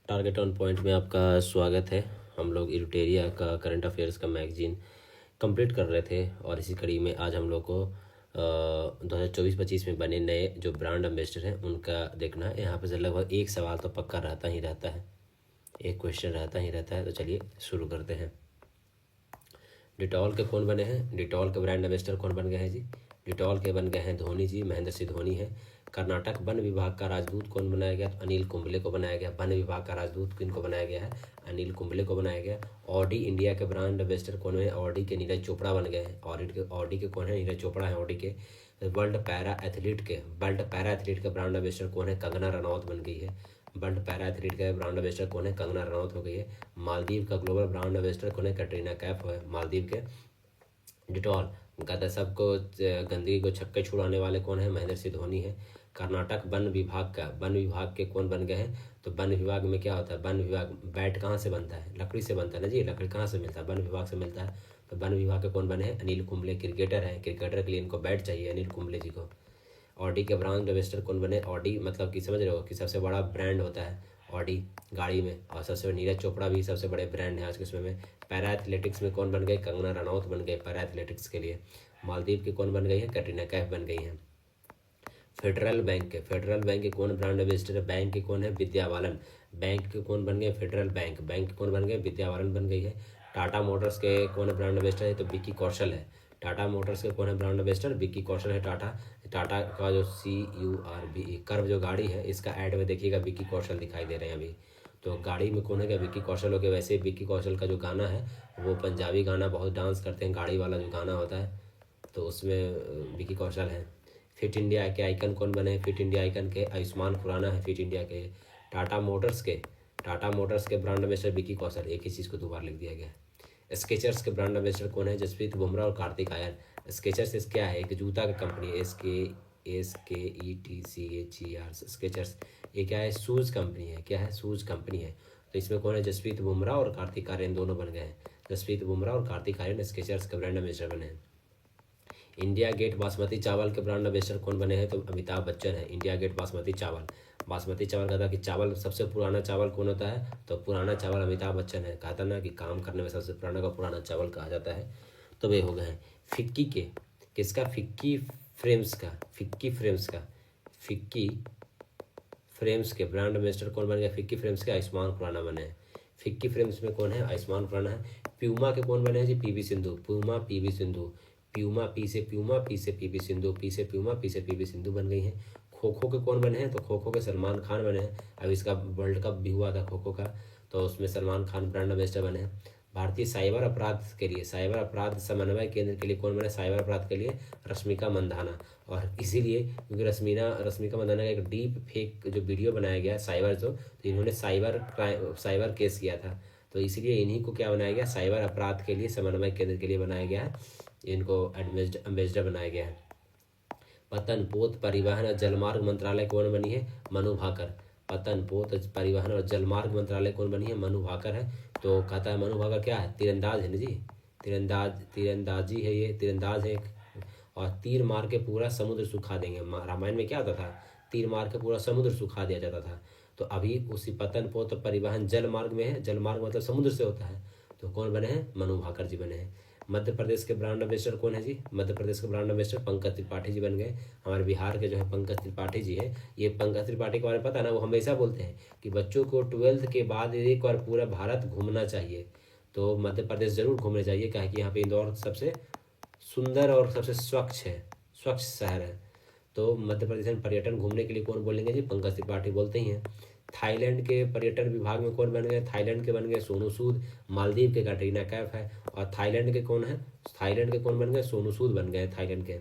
Target on point में आपका स्वागत है। हम लोग इरिटेरिया का करंट अफेयर्स का मैगजीन कंप्लीट कर रहे थे और इसी कड़ी में आज हम लोग को 2024-25 में बने नए जो ब्रांड एम्बेसडर हैं उनका देखना है। यहाँ पर से लगभग एक सवाल तो पक्का रहता ही रहता है, एक क्वेश्चन रहता ही रहता है। तो चलिए शुरू करते हैं। डिटॉल के कौन बने हैं? डिटॉल के ब्रांड एम्बेसडर कौन बन गए हैं जी? डिटॉल के बन गए हैं धोनी जी, महेंद्र सिंह धोनी है। कर्नाटक वन विभाग का राजदूत कौन बनाया गया? तो अनिल कुंबले को बनाया गया। वन विभाग का राजदूत किनको बनाया गया है? अनिल कुंबले को बनाया गया। ऑडी इंडिया के ब्रांड एम्बेसडर कौन है? ऑडी के नीरज चोपड़ा बन गए हैं। ऑडी के कौन है? नीरज चोपड़ा है ऑडी के। वर्ल्ड पैरा एथलीट के ब्रांड एम्बेसडर कौन है? कंगना रनौत बन गई है। वर्ल्ड पैरा एथलीट का ब्रांड एम्बेसडर कौन है? कंगना रनौत हो गई है। मालदीव का ग्लोबल ब्रांड एम्बेसडर कौन है? कैटरीना कैफ है मालदीव के। डिटॉल गदा सबको गंदगी को छक्के छुड़ाने वाले कौन है? महेंद्र सिंह धोनी है। कर्नाटक वन विभाग के कौन बन गए हैं? तो वन विभाग में क्या होता है? वन विभाग बैट कहाँ से बनता है? लकड़ी से बनता है ना जी। लकड़ी कहाँ से मिलता है? वन विभाग से मिलता है। तो वन विभाग के कौन बने हैं? अनिल कुंबले क्रिकेटर है। क्रिकेटर के लिए इनको बैट चाहिए अनिल कुंबले जी को। ऑडी के ब्रांड एम्बेसडर कौन बने? ऑडी मतलब कि समझ रहे हो कि सबसे बड़ा ब्रांड होता है ऑडी गाड़ी में, और सबसे नीरज चोपड़ा भी सबसे बड़े ब्रांड है आज के समय में। पैरा एथलेटिक्स में कौन बन गए? कंगना रनौत बन गए पैरा एथलेटिक्स के लिए। मालदीव की कौन बन गई है? कैटरीना कैफ बन गई है। फेडरल बैंक के कौन ब्रांड एम्बेसडर है? बैंक के कौन है? विद्या बालन। बैंक के कौन बन गए? फेडरल बैंक के कौन बन गए? विद्या बालन बन गई है। टाटा मोटर्स के कौन ब्रांड एम्बेसडर है? तो विक्की कौशल है। टाटा मोटर्स के कौन है ब्रांड एम्बेसडर? विक्की कौशल है। टाटा का जो CURV कर्व जो गाड़ी है, इसका ऐड में देखिएगा विक्की कौशल दिखाई दे रहे हैं अभी। तो गाड़ी में कौन है? क्या विक्की कौशल हो गया। वैसे विक्की कौशल का जो गाना है वो पंजाबी गाना बहुत डांस करते हैं, गाड़ी वाला जो गाना होता है, तो उसमें विक्की कौशल है। फिट इंडिया के आइकन कौन बने हैं? फिट इंडिया आइकन के आयुष्मान खुराना है फिट इंडिया के। टाटा मोटर्स के ब्रांड एम्बेसडर विक्की कौशल। एक ही चीज़ को दो बार लिख दिया गया है। स्केचर्स के ब्रांड एम्बेसडर कौन है? जसप्रीत बुमराह और कार्तिक आर्यन। स्केचर्स क्या है? एक जूता का कंपनी है। SKETCHER Skechers. ये क्या है? शूज़ कंपनी है। क्या है? शूज़ कंपनी है। तो इसमें कौन है? जसप्रीत बुमराह और कार्तिक आर्यन दोनों बन गए हैं। जसप्रीत बुमराह और कार्तिक आर्यन स्केचर्स के ब्रांड एम्बेसडर बने हैं। इंडिया गेट बासमती चावल के ब्रांड एम्बेसडर कौन बने हैं? तो अमिताभ बच्चन है। इंडिया गेट बासमती चावल का था कि चावल सबसे पुराना चावल कौन होता है? तो पुराना चावल अमिताभ बच्चन है। कहा था ना कि काम करने में सबसे पुराना का पुराना चावल कहा जाता है। तो वे हो गए हैं। फिक्की के किसका? फिक्की फ्रेम्स के ब्रांड एम्बेसडर कौन बन गया? फिक्की फ्रेम्स के आयुष्मान खुराना बने हैं। फिक्की फ्रेम्स में कौन है? आयुष्मान खुराना है। प्यूमा के कौन बने हैं जी? PV सिंधु। प्यूमा पी से PV सिंधु, पी से PV सिंधु बन गई हैं। खो खो के कौन बने हैं? तो खो खो के सलमान खान बने हैं। अब इसका वर्ल्ड कप भी हुआ था खो खो का, तो उसमें सलमान खान ब्रांड एम्बेसडर बने हैं। भारतीय साइबर अपराध समन्वय केंद्र के लिए कौन बने? साइबर अपराध के लिए रश्मिका मंदाना। और इसीलिए क्योंकि रश्मिका मंदाना का एक डीप फेक जो वीडियो बनाया गया साइबर, तो इन्होंने साइबर केस किया था, तो इसीलिए इन्हीं को क्या बनाया गया? साइबर अपराध के लिए समन्वय केंद्र के लिए बनाया गया है, इनको एम्बेसडर बनाया गया है। पतन पोत परिवहन और जलमार्ग मंत्रालय कौन बनी है? मनु भाकर। पतन पोत परिवहन और जलमार्ग मंत्रालय कौन बनी है? मनु भाकर है। तो कहता है मनु भाकर क्या है? तीरंदाज है ना जी। तीरंदाजी है, ये तीरंदाज है। और तीर मार के पूरा समुद्र सुखा देंगे। रामायण में क्या होता था? तीर मार के पूरा समुद्र सुखा दिया जाता था। तो अभी उसी पतन पोत परिवहन जल मार्ग में है। जल मार्ग मतलब समुद्र से होता है। तो कौन बने हैं? मनु भाकर जी बने हैं। मध्य प्रदेश के ब्रांड एम्बेसडर कौन है जी? मध्य प्रदेश के ब्रांड एम्बेसडर पंकज त्रिपाठी जी बन गए। हमारे बिहार के जो है पंकज त्रिपाठी जी है। ये पंकज त्रिपाठी के बारे में पता है ना, वो हमेशा बोलते हैं कि बच्चों को 12th के बाद एक बार पूरा भारत घूमना चाहिए। तो मध्य प्रदेश जरूर घूमने चाहिए, क्या कि यहाँ पे इंदौर सबसे सुंदर और सबसे स्वच्छ शहर है। तो मध्य प्रदेश में पर्यटन घूमने के लिए कौन बोलेंगे जी? पंकज त्रिपाठी बोलते ही हैं। थाईलैंड के पर्यटन विभाग में कौन बन गए? थाईलैंड के बन गए सोनू सूद। मालदीव के कैटरीना कैफ है। और थाईलैंड के कौन है? थाईलैंड के कौन बन गए? सोनू सूद बन गए थाईलैंड के।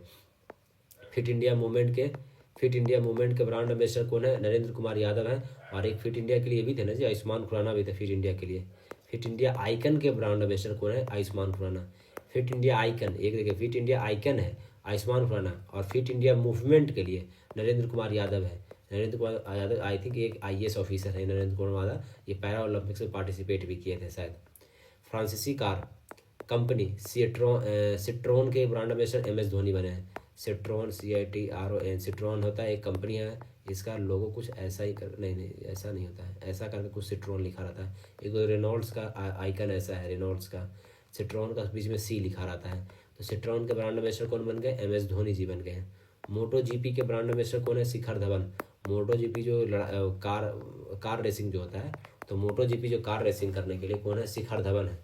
फिट इंडिया मूवमेंट के ब्रांड एम्बेसडर कौन है? नरेंद्र कुमार यादव है। और एक फिट इंडिया के लिए भी थे ना जी, आयुष्मान खुराना भी थे फिट इंडिया के लिए। फिट इंडिया आइकन के ब्रांड एम्बेसडर कौन है? Ayushmann Khurrana. Fit India icon, एक देखिए फिट इंडिया आइकन है आयुष्मान खुराना, और फिट इंडिया मूवमेंट के लिए नरेंद्र कुमार यादव है। नरेंद्र कुमार यादव आई थिंक एक IAS ऑफिसर है नरेंद्र कुमार यादव। ये पैरा ओलंपिक्स में पार्टिसिपेट भी किए थे शायद। फ्रांसीसी कार कंपनी सिट्रोन के ब्रांड एम्बेसडर MS धोनी बने हैं। सिट्रोन CITRON सिट्रोन होता है, एक कंपनी है, इसका लोगो कुछ ऐसा ही कर, नहीं नहीं ऐसा नहीं होता है, ऐसा करके कुछ सिट्रॉन लिखा रहता है। एक तो रेनॉल्ड्स का आइकन ऐसा है, रेनॉल्ड्स का, सिट्रॉन का बीच में सी लिखा रहता है। तो सिट्रॉन के ब्रांड एम्बेसडर कौन बन गए? MS धोनी जी बन गए हैं। मोटो जीपी के ब्रांड एम्बेसडर कौन है? शिखर धवन। मोटो जीपी जो कार रेसिंग जो होता है, तो मोटो जीपी जो कार रेसिंग करने के लिए कौन है? शिखर धवन है।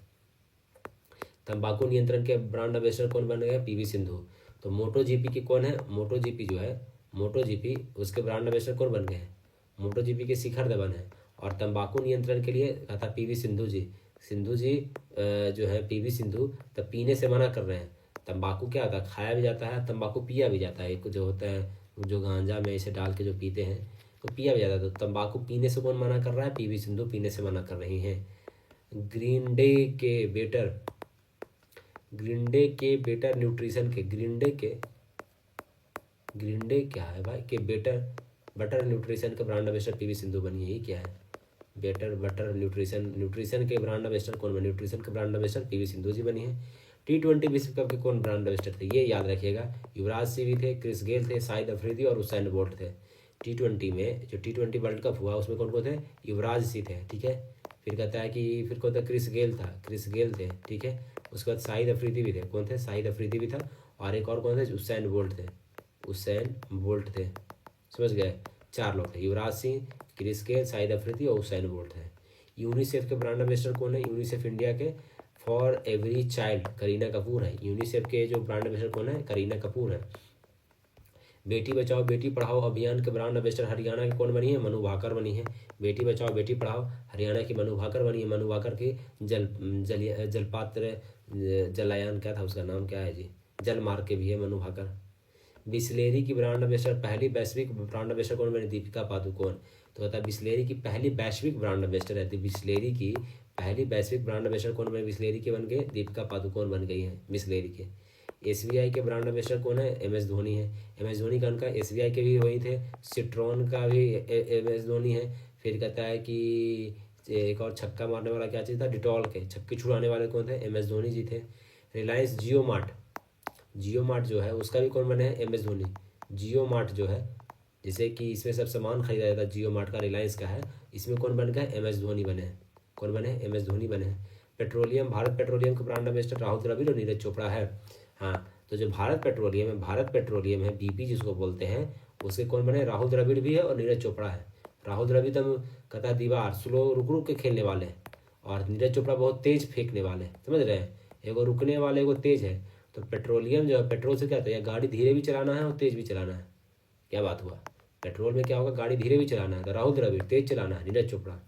तंबाकू नियंत्रण के ब्रांड एम्बेसडर कौन बन गए? PV सिंधु। तो मोटो जीपी की कौन है? मोटो जीपी जो है, मोटो जीपी उसके ब्रांड एम्बेसडर कौन बन गए हैं? मोटो जीपी के शिखर धवन है। और तंबाकू नियंत्रण के लिए कहा था PV सिंधु जी। सिंधु जी जो है PV सिंधु, तब पीने से मना कर रहे हैं। तंबाकू क्या होता है? खाया भी जाता है, तंबाकू पिया भी जाता है। एक जो होता है, जो गांजा में इसे डाल के जो पीते हैं, तो पिया भी जाता है। तो तंबाकू पीने से कौन मना कर रहा है? PV सिंधु पीने से मना कर रही हैं। ग्रीनडे के बेटर न्यूट्रिशन के, ग्रीनडे क्या है भाई? के बटर न्यूट्रिशन का ब्रांड एम्बेसडर PV सिंधु बनी है। ये क्या है? बटर न्यूट्रिशन के ब्रांड एम्बेसडर कौन बने? न्यूट्रिशन के ब्रांड एम्बेसडर PV सिंधु जी बनी है। T20 विश्व कप के कौन ब्रांड एम्बेसडर थे? ये याद रखिएगा। युवराज सिंह भी थे, क्रिस गेल थे, शाहिद अफरीदी और उसैन बोल्ट थे। T20 में जो T20 वर्ल्ड कप हुआ उसमें कौन कौन थे? युवराज सिंह थे, ठीक है। फिर कहता है कि फिर कौन था? क्रिस गेल थे, ठीक है। उसके बाद शाहिद अफरीदी भी थे। कौन थे? शाहिद अफरीदी भी था। और एक और कौन थे? उसैन बोल्ट थे। समझ गए? 4 लोग थे, युवराज सिंह, क्रिस गेल, शाहिद अफरीदी और उसैन बोल्ट थे। यूनिसेफ के ब्रांड एम्बेसडर कौन है? यूनिसेफ इंडिया के for every child Kareena Kapoor है। यूनिसेफ के जो ब्रांड एम्बेसडर कौन है? करीना कपूर है। बेटी बचाओ बेटी पढ़ाओ अभियान के ब्रांड एम्बेसडर हरियाणा की कौन बनी है? मनु भाकर बनी है। बेटी बचाओ बेटी पढ़ाओ हरियाणा की मनु भाकर बनी है। मनु भाकर की जलपात्र जलायान क्या था उसका नाम क्या है जी? जल मार्ग के भी है मनु भाकर। बिस्लेरी की ब्रांड एम्बेसडर, पहली वैश्विक ब्रांड एम्बेसडर कौन बनी? दीपिका पादुकोण। तो बता, बिस्लेरी की पहली वैश्विक ब्रांड एम्बेसडर है। बिस्लेरी की पहली वैश्विक ब्रांड एम्बेसडर कौन बने? बिस्लेरी के बन गए दीपिका पादुकोण बन गई हैं बिस्लेरी के। SBI के ब्रांड एम्बेसडर कौन है? MS धोनी है। MS धोनी का उनका SBI के भी वही थे। सिट्रॉन का भी MS धोनी है। फिर कहता है कि एक और छक्का मारने वाला क्या चीज़ था? डिटॉल के छक्के छुड़ाने वाले कौन थे? MS धोनी जी थे। रिलायंस जियो मार्ट जो है उसका भी कौन बने हैं? MS धोनी। जियो मार्ट जो है, जैसे कि इसमें सब सामान खरीदा जाता है, जियो मार्ट का, रिलायंस का है, इसमें कौन बन गए? MS धोनी बने हैं। कौन बने? MS धोनी बने हैं। पेट्रोलियम, भारत पेट्रोलियम का ब्रांड एम्बेसडर राहुल द्रविड़ और नीरज चोपड़ा है। हाँ, तो जो भारत पेट्रोलियम है BP जिसको बोलते हैं, उसके कौन बने? राहुल द्रविड़ भी है और नीरज चोपड़ा है। राहुल द्रविड़ तो कहता है दीवार स्लो रुक रुक के खेलने वाले हैं, और नीरज चोपड़ा बहुत तेज फेंकने वाले हैं। समझ रहे हैं? एगो रुकने वाले, एगो तेज है। तो पेट्रोलियम जो है, पेट्रोल से क्या होता है? गाड़ी धीरे भी चलाना है और तेज भी चलाना है। क्या बात हुआ? पेट्रोल में क्या होगा? गाड़ी धीरे भी चलाना है, तो राहुल द्रविड़ तेज चलाना है, नीरज चोपड़ा।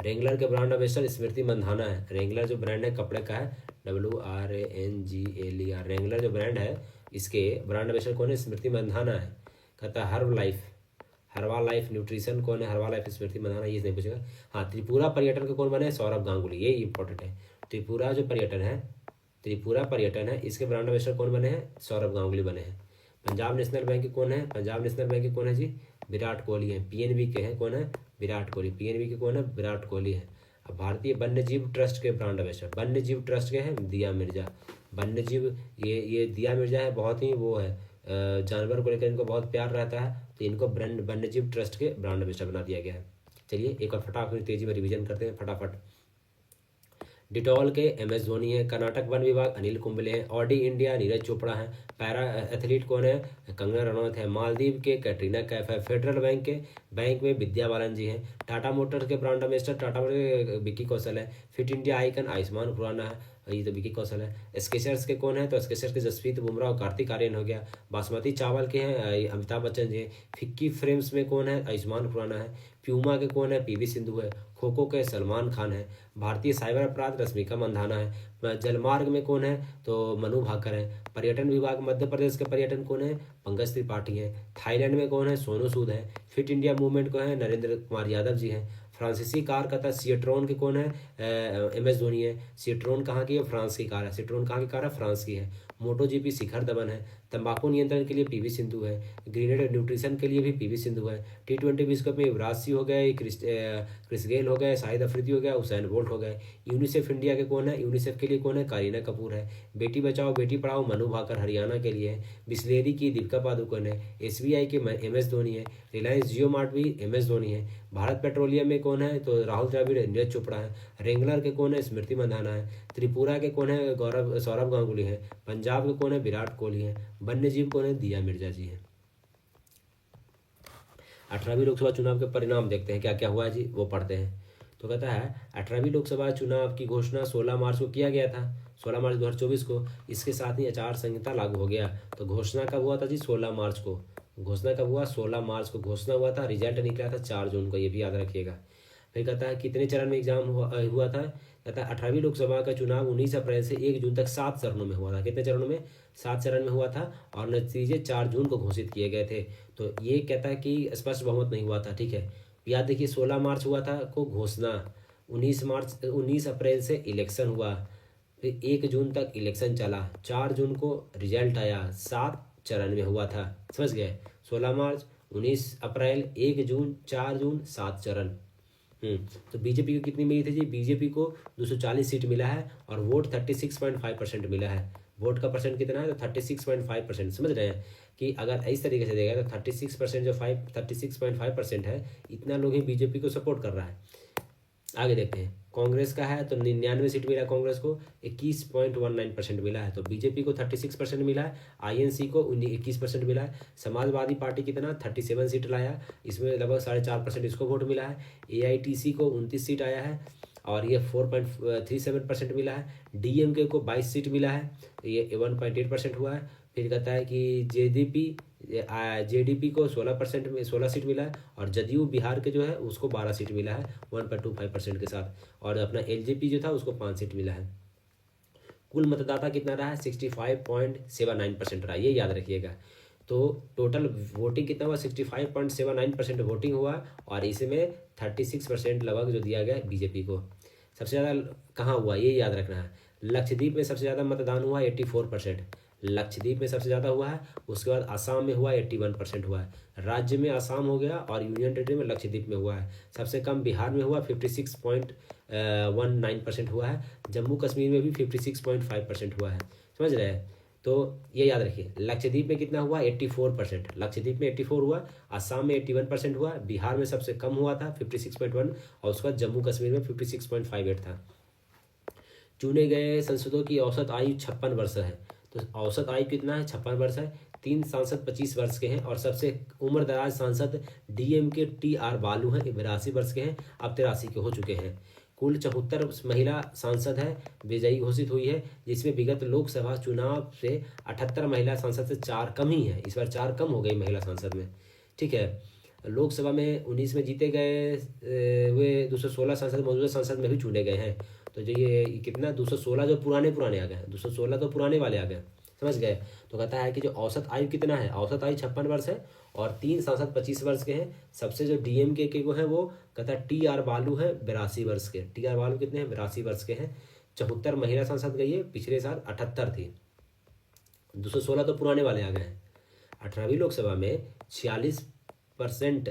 रेंगलर के ब्रांड एम्बेसडर स्मृति मंधाना है। रेंगलर जो ब्रांड है कपड़े का है, WRANGLER। रेंगलर जो ब्रांड है, इसके ब्रांड एम्बेसडर कौन है? स्मृति मंधाना है। कहता है हर्बा लाइफ न्यूट्रिशन कौन है? हर्बा लाइफ स्मृति मंधाना, ये नहीं पूछेगा। हाँ, त्रिपुरा पर्यटन के कौन बने? सौरभ गांगुली, ये इंपॉर्टेंट है। त्रिपुरा पर्यटन है, इसके ब्रांड एम्बेसडर कौन बने हैं? सौरभ गांगुली बने हैं। पंजाब नेशनल बैंक के कौन है? जी? विराट कोहली है। PNB के हैं कौन है? विराट कोहली। PNB के कौन है? विराट कोहली है। अब भारतीय वन्यजीव ट्रस्ट के ब्रांड एम्बेसडर, वन्यजीव ट्रस्ट के हैं दिया मिर्जा। वन्यजीव, ये दिया मिर्जा है, बहुत ही वो है, जानवर को लेकर इनको बहुत प्यार रहता है, तो इनको वन्यजीव ट्रस्ट के ब्रांड एम्बेसडर बना दिया गया है। चलिए एक और फटाफट तेजी में रिवीजन करते हैं फटाफट। डिटॉल के MS धोनी है। कर्नाटक वन विभाग अनिल कुंबले हैं। ऑडी इंडिया नीरज चोपड़ा है। पैरा एथलीट कौन है? कंगना रनौत है। मालदीव के कैटरीना कैफ है। फेडरल बैंक में विद्या बालन जी हैं। टाटा मोटर्स के brand ambassador Tata Motors Vicky Kaushal है। Fit India icon Ayushmann Khurrana है, ये तो विकी कौशल है। स्केचर्स के कौन है? तो स्केचर्स के जसप्रीत बुमराह और कार्तिक आर्यन हो गया। बासमती चावल के हैं अमिताभ बच्चन जी। फिक्की फ्रेम्स में कौन है? आयुष्मान खुराना है। प्यूमा के कौन है? PV सिंधु है। खो खो के सलमान खान है। भारतीय साइबर अपराध रश्मिका मंधाना है। जलमार्ग में कौन है? तो मनु भाकर है। पर्यटन विभाग मध्य प्रदेश के पर्यटन कौन है? पंकज त्रिपाठी है। थाईलैंड में कौन है? सोनू सूद है। फिट इंडिया मूवमेंट को है नरेंद्र कुमार यादव जी हैं। फ्रांसीसी कार का था सिएट्रॉन के कौन है? MS धोनी है। सिएट्रॉन कहाँ की है? फ्रांस की कार है। सिएट्रॉन कहाँ की कार है? फ्रांस की है। मोटो जीपी शिखर धवन है, तंबाकू नियंत्रण के लिए पीवी सिंधु है, ग्रेनेड न्यूट्रिशन के लिए भी पीवी सिंधु है, T20 विश्व कप में युवराज सिंह हो गए, क्रिस गेल हो गए, शाहिद अफरीदी हो गया, उसैन बोल्ट हो गए। यूनिसेफ इंडिया के कौन है, यूनिसेफ के लिए कौन है, करीना कपूर है। बेटी बचाओ बेटी पढ़ाओ मनु भाकर हरियाणा के लिए है। बिस्लेरी की दीपिका पादुकोण है। SBI के MS धोनी है। रिलायंस जियो मार्ट भी MS धोनी है। भारत पेट्रोलियम में कौन है, तो राहुल द्रविड़ है, नीरज चोपड़ा है। रेंगलर के कौन है, स्मृति मंधाना है। त्रिपुरा के कौन है, सौरभ गांगुली है। पंजाब के कौन है, विराट कोहली है। वन्य जीव कौन है, दिया मिर्जा जी है। 18वीं लोकसभा चुनाव के परिणाम देखते हैं क्या क्या हुआ जी, वो पढ़ते हैं। तो कहता है 18वीं लोकसभा चुनाव की घोषणा 16 मार्च को किया गया था, 16 मार्च 2024 को। इसके साथ ही आचार संहिता लागू हो गया। तो घोषणा कब हुआ था जी, 16 मार्च को। घोषणा कब हुआ, 16 मार्च को घोषणा हुआ था। रिजल्ट निकला था 4 जून को, ये भी याद रखिएगा। फिर कहता है कितने चरण में एग्जाम हुआ था। कहता है 18वीं लोकसभा का चुनाव 19 अप्रैल से 1 जून तक 7 चरणों में हुआ था। कितने चरणों में, 7 चरण में हुआ था। और नतीजे 4 जून को घोषित किए गए थे। तो ये कहता है कि स्पष्ट बहुमत नहीं हुआ था, ठीक है। याद देखिए 16 मार्च हुआ था को घोषणा, 19 अप्रैल से इलेक्शन हुआ, फिर 1 जून तक इलेक्शन चला, 4 जून को रिजल्ट आया, 7 चरण में हुआ था। समझ गए, 16 मार्च, 19 अप्रैल, 1 जून, 4 जून, 7 चरण। तो बीजेपी को कितनी मिली थी जी, बीजेपी को 240 सीट मिला है और वोट 36.5% मिला है। वोट का परसेंट कितना है, तो 36.5%। समझ रहे हैं कि अगर इस तरीके से देगा तो 36% जो 36.5% है, इतना लोग ही बीजेपी को सपोर्ट कर रहा है। आगे देखते हैं, कांग्रेस का है तो 99 सीट मिला कांग्रेस को, 21.19% मिला है। तो बीजेपी को 36% मिला है, INC को 21% मिला है। समाजवादी पार्टी कितना 37 सीट लाया, इसमें लगभग 4.5% इसको वोट मिला है। AITC को 29 सीट आया है और ये 4.37% मिला है। DMK को 22 सीट मिला है, ये 1.8% हुआ है। फिर कहता है कि JDP को 16% में 16 सीट मिला है और जदयू बिहार के जो है उसको 12 सीट मिला है 1.25% के साथ। और अपना LJP जो था उसको 5 सीट मिला है। कुल मतदाता कितना रहा है, 65.79% रहा, ये याद रखिएगा। तो टोटल वोटिंग कितना हुआ, 65.79% वोटिंग हुआ और इसमें 36% लगभग जो दिया गया बीजेपी को। सबसे ज़्यादा कहाँ हुआ, ये याद रखना है। लक्षद्वीप में सबसे ज़्यादा मतदान हुआ 84%, लक्षद्वीप में सबसे ज़्यादा हुआ है। उसके बाद असम में हुआ 81% हुआ है। राज्य में असम हो गया और यूनियन टेरिटरी में लक्षद्वीप में हुआ है। सबसे कम बिहार में हुआ 56.19% हुआ है। जम्मू कश्मीर में भी 56.5% हुआ है। समझ रहे हैं, तो ये याद रखिए। लक्षद्वीप में कितना हुआ, 84%। लक्षद्वीप में 84 हुआ, असम में 81% हुआ, बिहार में सबसे कम हुआ था 56.1 और उसके बाद जम्मू कश्मीर में 56.58 था। चुने गए सांसदों की औसत आयु 56 वर्ष है। तो औसत आयु कितना है, 56 वर्ष है। 3 सांसद 25 वर्ष के हैं और सबसे उम्र दराज सांसद DMK TR बालू हैं, 82 वर्ष के हैं, अब 83 के हो चुके हैं। कुल 74 महिला सांसद है विजयी घोषित हुई है, जिसमें विगत लोकसभा चुनाव से 78 महिला सांसद से 4 कम ही है। इस बार 4 कम हो गई महिला सांसद में, ठीक है। लोकसभा में 19 में जीते गए वे 216 सांसद मौजूदा सांसद में भी चुने गए हैं। तो जो ये कितना 216 जो पुराने आ गए, 216 तो पुराने वाले आ गए, समझ गए। तो कहता है कि जो औसत आयु कितना है, औसत आयु 56 वर्ष है और 3 सांसद 25 वर्ष के हैं। सबसे जो DMK के को है वो कहता है TR बालू है 82 वर्ष के। TR बालू कितने हैं, 82 वर्ष के हैं। 74 महिला सांसद गई है, पिछले साल 78 थी, 216 तो पुराने वाले आ गए हैं। 18वीं लोकसभा में 46%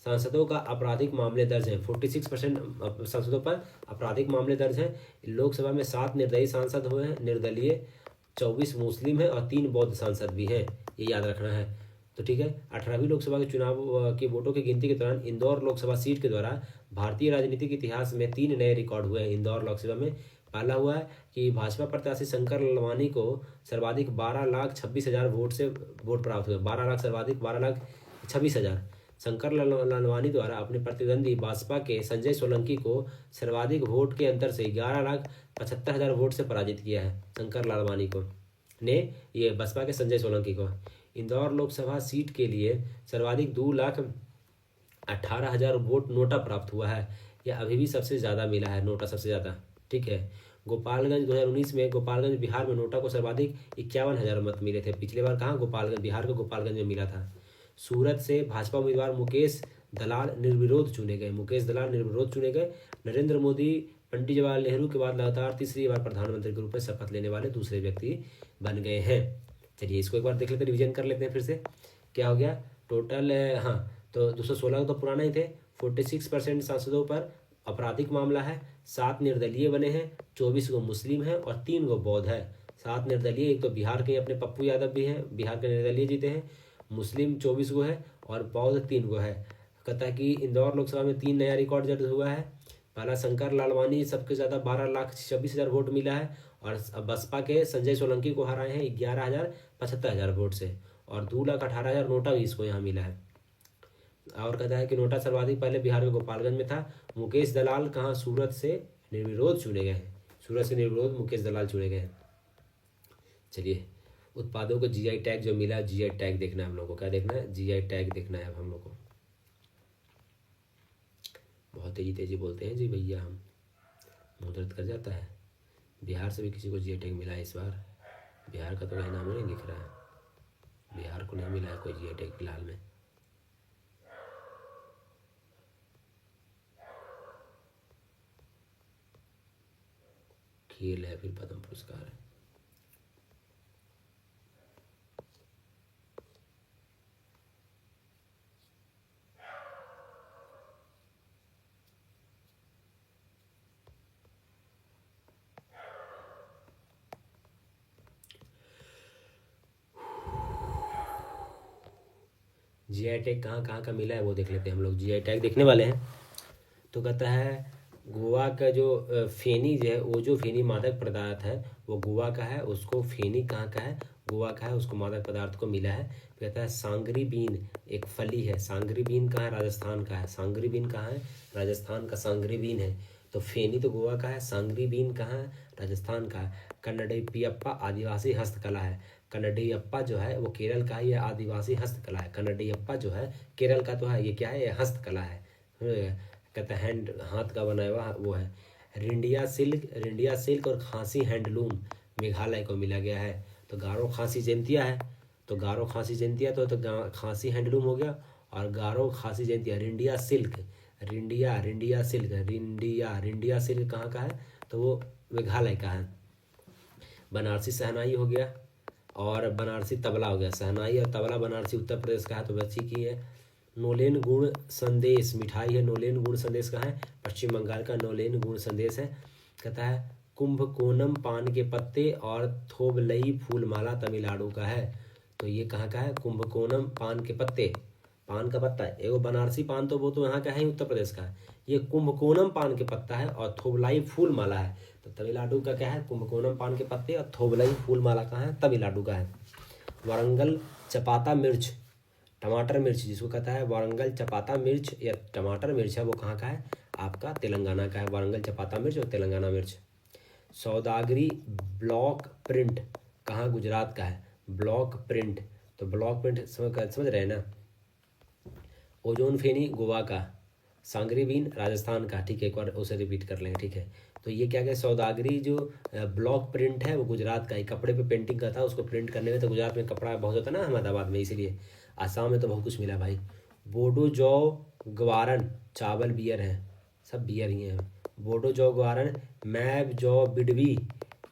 सांसदों का आपराधिक मामले दर्ज हैं, 46% सांसदों पर आपराधिक मामले दर्ज हैं। लोकसभा में 7 निर्दलीय सांसद हुए हैं, निर्दलीय 24 मुस्लिम हैं और 3 बौद्ध सांसद भी हैं, ये याद रखना है। तो ठीक है, 18वीं लोकसभा के चुनाव की वोटों की गिनती के दौरान इंदौर लोकसभा सीट के द्वारा भारतीय राजनीतिक इतिहास में 3 नए रिकॉर्ड हुए हैं। इंदौर लोकसभा में पहला हुआ है कि भाजपा प्रत्याशी शंकर लालवानी को सर्वाधिक 12,26,000 वोट से वोट प्राप्त हुए। 12 लाख सर्वाधिक 12,26,000। शंकर लालवानी द्वारा अपने प्रतिद्वंदी भाजपा के संजय सोलंकी को सर्वाधिक वोट के अंतर से 11,75,000 वोट से पराजित किया है। शंकर लालवानी को ने ये बसपा के संजय सोलंकी को। इंदौर लोकसभा सीट के लिए सर्वाधिक 2,18,000 वोट नोटा प्राप्त हुआ है। यह अभी भी सबसे ज़्यादा मिला है, नोटा सबसे ज़्यादा, ठीक है। गोपालगंज 2019 में गोपालगंज बिहार में नोटा को सर्वाधिक 51,000 मत मिले थे। पिछले बार कहाँ, गोपालगंज, बिहार के गोपालगंज में मिला था। सूरत से भाजपा उम्मीदवार मुकेश दलाल निर्विरोध चुने गए। मुकेश दलाल निर्विरोध चुने गए। नरेंद्र मोदी पंडित जवाहरलाल नेहरू के बाद लगातार तीसरी बार प्रधानमंत्री के रूप में शपथ लेने वाले दूसरे व्यक्ति बन गए हैं। चलिए इसको एक बार देख लेते हैं, रिविजन कर लेते हैं फिर से। क्या हो गया टोटल, हाँ तो 216 तो पुराना ही थे। 46% सांसदों पर आपराधिक मामला है, 7 निर्दलीय बने हैं, 24 गो मुस्लिम हैं और 3 गो बौद्ध है। 7 निर्दलीय, एक तो बिहार के अपने पप्पू यादव भी हैं, बिहार के निर्दलीय जीते हैं। मुस्लिम 24 गो है और बौद्ध 3 गो है। कहता है कि इंदौर लोकसभा में 3 नया रिकॉर्ड दर्ज हुआ है। पहला शंकर लालवानी सबसे ज़्यादा 12,26,000 वोट मिला है और बसपा के संजय सोलंकी को हराए हैं 11,75,000 वोट से और 2,18,000 नोटा भी इसको यहाँ मिला है। और कहता है कि नोटा सर्वाधिक पहले बिहार के गोपालगंज में था। मुकेश दलाल कहाँ सूरत से निर्विरोध चुने गए हैं, सूरत से निर्विरोध मुकेश दलाल चुने गए हैं। चलिए उत्पादों को जीआई टैग जो मिला, जीआई टैग देखना है हम लोग को। क्या देखना है? जीआई टैग देखना है अब हम लोग को। बहुत तेजी तेजी बोलते हैं जी भैया, हम मुँह दर्द कर जाता है। बिहार से भी किसी को जीआई टैग मिला है इस बार? बिहार का तो कहीं नाम नहीं दिख रहा है, बिहार को नहीं मिला है कोई जीआई टैग फिलहाल में। खेल है फिर पद्म पुरस्कार है। जीआई टैग कहाँ कहाँ का मिला है वो देख लेते हैं हम लोग। जीआई टैग देखने वाले हैं। तो कहता है गोवा का जो फेनी जो है, वो जो फेनी मादक पदार्थ है वो गोवा का है। उसको फेनी कहाँ का है? गोवा का है, उसको मादक पदार्थ को मिला है। कहता है सांगरी बीन एक फली है। सांगरी बीन कहाँ है? राजस्थान का है। सांगरी बीन कहाँ है? राजस्थान का सांगरी बीन है। तो फेनी तो गोवा का है, सांगरी बीन कहाँ है? राजस्थान का है। कन्नडैप्पा आदिवासी हस्तकला है। कन्नडैप्पा जो है वो केरल का है, ये आदिवासी हस्तकला है। कन्नडैप्पा जो है केरल का तो है, ये क्या है? ये हस्तकला है। कहता है हैंड, हाथ का बनाया हुआ वो है। रिंडिया सिल्क और खांसी हैंडलूम मेघालय को मिला गया है। तो गारो खांसी जयंतिया है, तो गारो खांसी जयंतिया तो खांसी हैंडलूम हो गया। और गारो खांसी जयंतिया रिंडिया सिल्क कहाँ का है? तो वो मेघालय का है। बनारसी शहनाई हो गया और बनारसी तबला हो गया। शहनाई और तबला बनारसी उत्तर प्रदेश का है, तो बच्ची की है। नोलेन गुण संदेश मिठाई है। नोलेन गुण संदेश कहाँ है? पश्चिम बंगाल का नोलेन गुण संदेश है। कहता है कुंभकोनम पान के पत्ते और थोबलई फूलमाला तमिलनाडु का है। तो ये कहाँ का है? कुंभकोनम पान के पत्ते, पान का पत्ता है। एगो बनारसी पान तो वो तो यहाँ का है, उत्तर प्रदेश का है। ये कुंभकोनम पान के पत्ता है और थोबलाई फूल माला है। तो तमिलनाडु का क्या है? कुंभकोनम पान के पत्ते और थोबलाई फूल माला कहाँ है? तमिलनाडु का है। वारंगल चपाता मिर्च, टमाटर मिर्च जिसको कहता है वारंगल चपाता मिर्च या टमाटर मिर्च है, वो कहाँ का है? आपका तेलंगाना का है। वारंगल चपाता मिर्च और तेलंगाना मिर्च। सौदागरी ब्लॉक प्रिंट कहाँ? गुजरात का है। ब्लॉक प्रिंट, तो ब्लॉक प्रिंट समझ रहे हैं ना। ओजोन फेनी गोवा का, सांगरी बीन राजस्थान का। ठीक है, एक बार उसे रिपीट कर लेंगे। ठीक है, तो ये क्या क्या सौदागरी जो ब्लॉक प्रिंट है वो गुजरात का है। कपड़े पे पेंटिंग का था, उसको प्रिंट करने में तो गुजरात में कपड़ा बहुत होता है ना, अहमदाबाद में, इसीलिए। आसाम में तो बहुत कुछ मिला भाई। बोडो जौ ग्वारन चावल बियर है, सब बियर ही हैं। बोडो जौ ग्वारन मैब जौ बिडवी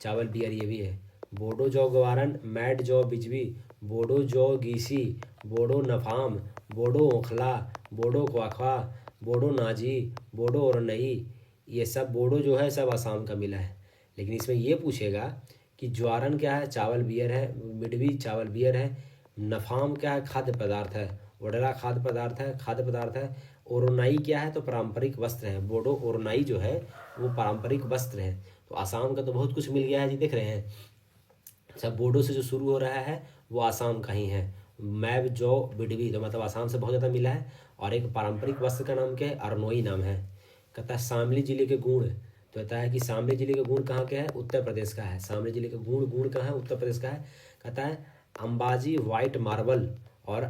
चावल बियर ये भी है। बोडो जौ ग्वारन मैड जौ बिजवी, बोडो जौ गीसी, बोडो नफाम, बोडो ओखला, बोडो क्वाखा, बोडो नाजी, बोडो और नई, ये सब बोडो जो है सब आसाम का मिला है। लेकिन इसमें ये पूछेगा कि ज्वारन क्या है? चावल बियर है। मिडवी चावल बियर है। नफाम क्या है? खाद्य पदार्थ है। वडला खाद्य पदार्थ है। ओरोनाई क्या है? तो पारंपरिक वस्त्र है। बोडो ओरोनाई जो है वो पारंपरिक वस्त्र है। तो आसाम का तो बहुत कुछ मिल गया है जी, देख रहे हैं सब। बोडो से जो शुरू हो रहा है वो आसाम का ही है। मैब जौ बिडवी तो मतलब आसाम से बहुत ज़्यादा मिला है। और एक पारंपरिक वस्त्र का नाम क्या है? अरनोई नाम है। कहता है शामली जिले के गुण, तो कहता है कि शामली जिले के गुण कहाँ के है? उत्तर प्रदेश का है। शामली जिले के गुण कहाँ है? उत्तर प्रदेश का है। कहता है अंबाजी वाइट मार्बल और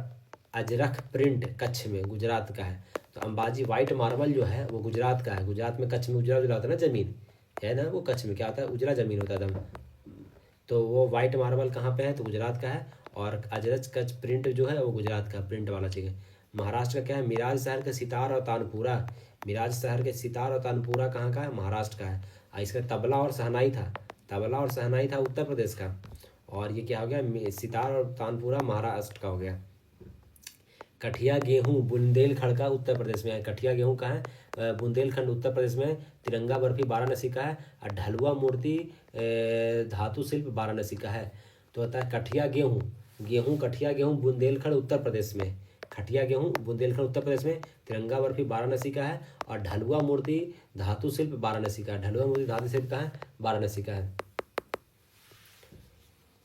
अजरख प्रिंट कच्छ में, गुजरात का है। तो अंबाजी वाइट मार्बल जो है वो गुजरात का है। गुजरात में कच्छ में उजला उजला होता है ना जमीन, है ना, वो कच्छ में क्या होता है? उजला जमीन होता है एकदम। तो वो वाइट मार्बल कहाँ पे है? तो गुजरात का है। और अजरख कच्छ प्रिंट जो है वो गुजरात का प्रिंट वाला चीज़ है। महाराष्ट्र का क्या है? मिराज शहर के सितार और तानपुरा। मिराज शहर के सितार और तानपुरा कहाँ का है? महाराष्ट्र का है। इसका तबला और शहनाई था, तबला और शहनाई था उत्तर प्रदेश का। और ये क्या हो गया? सितार और तानपुरा महाराष्ट्र का हो गया। कठिया गेहूँ बुंदेलखंड का उत्तर प्रदेश में है। कठिया गेहूँ कहाँ है? बुंदेलखंड उत्तर प्रदेश में। तिरंगा बर्फी वाराणसी का है। और ढलुआ मूर्ति धातु शिल्प वाराणसी का है। तो होता है कठिया गेहूँ, कठिया गेहूँ बुंदेलखंड उत्तर प्रदेश में। खटिया गेहूँ बुंदेलखंड उत्तर प्रदेश में। तिरंगा बर्फी वाराणसी का है। और ढलुआ मूर्ति धातु शिल्प वाराणसी का है। ढलुआ मूर्ति धातु शिल्प का है, वाराणसी का है।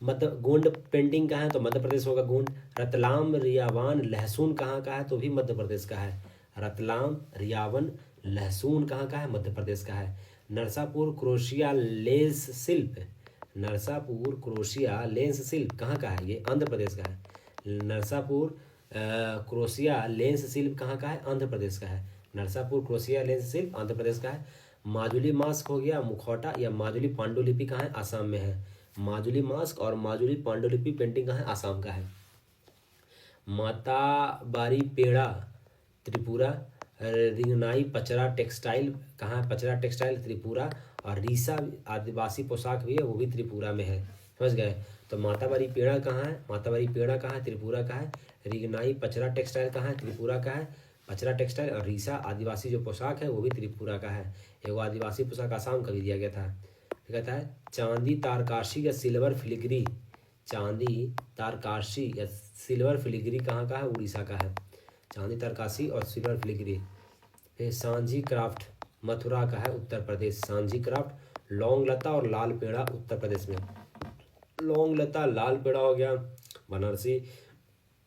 गोंड पेंटिंग कहाँ है? तो मध्य प्रदेश होगा गोंड। रतलाम रियावान लहसुन कहाँ का है? तो भी मध्य प्रदेश का है। रतलाम रियावन लहसुन कहाँ का है? मध्य प्रदेश का है। नरसापुर क्रोशिया लेंस शिल्प, नरसापुर क्रोशिया लेंस शिल्प कहाँ का है? ये आंध्र प्रदेश का है। नरसापुर क्रोशिया लेंस शिल्प कहाँ का है? आंध्र प्रदेश का है। नरसापुर क्रोशिया लेंस शिल्प आंध्र प्रदेश का है। माजुली मास्क हो गया, मुखौटा या माजुली पांडुलिपि कहाँ है? आसाम में है। माजुली मास्क और माजुली पांडुलिपि पेंटिंग कहाँ है? आसाम का है। माता बारी पेड़ा त्रिपुरा। रिंगनाई पचरा टेक्सटाइल कहाँ है? पचरा टेक्सटाइल त्रिपुरा। और रीसा आदिवासी पोशाक भी है, वो भी त्रिपुरा में है। समझ गए? तो माताबारी पेड़ा कहाँ है? माताबारी पेड़ा कहाँ है? त्रिपुरा का है। रिंगनाई पचरा टेक्सटाइल कहाँ है? त्रिपुरा का है, पचरा टेक्सटाइल। और रीसा आदिवासी जो पोशाक है वो भी त्रिपुरा का है। एगो आदिवासी पोशाक आसाम का भी दिया गया था। कहता है चांदी तारकाशी या सिल्वर फिलिग्री, चांदी तारकाशी या सिल्वर फिलिग्री कहाँ का है? उड़ीसा का है। चांदी तारकाशी और सिल्वर फिलिग्री। फिर सांझी क्राफ्ट मथुरा का है, उत्तर प्रदेश। सांझी क्राफ्ट। लौंग लता और लाल पेड़ा उत्तर प्रदेश में। लौंग लता लाल पेड़ा हो गया बनारसी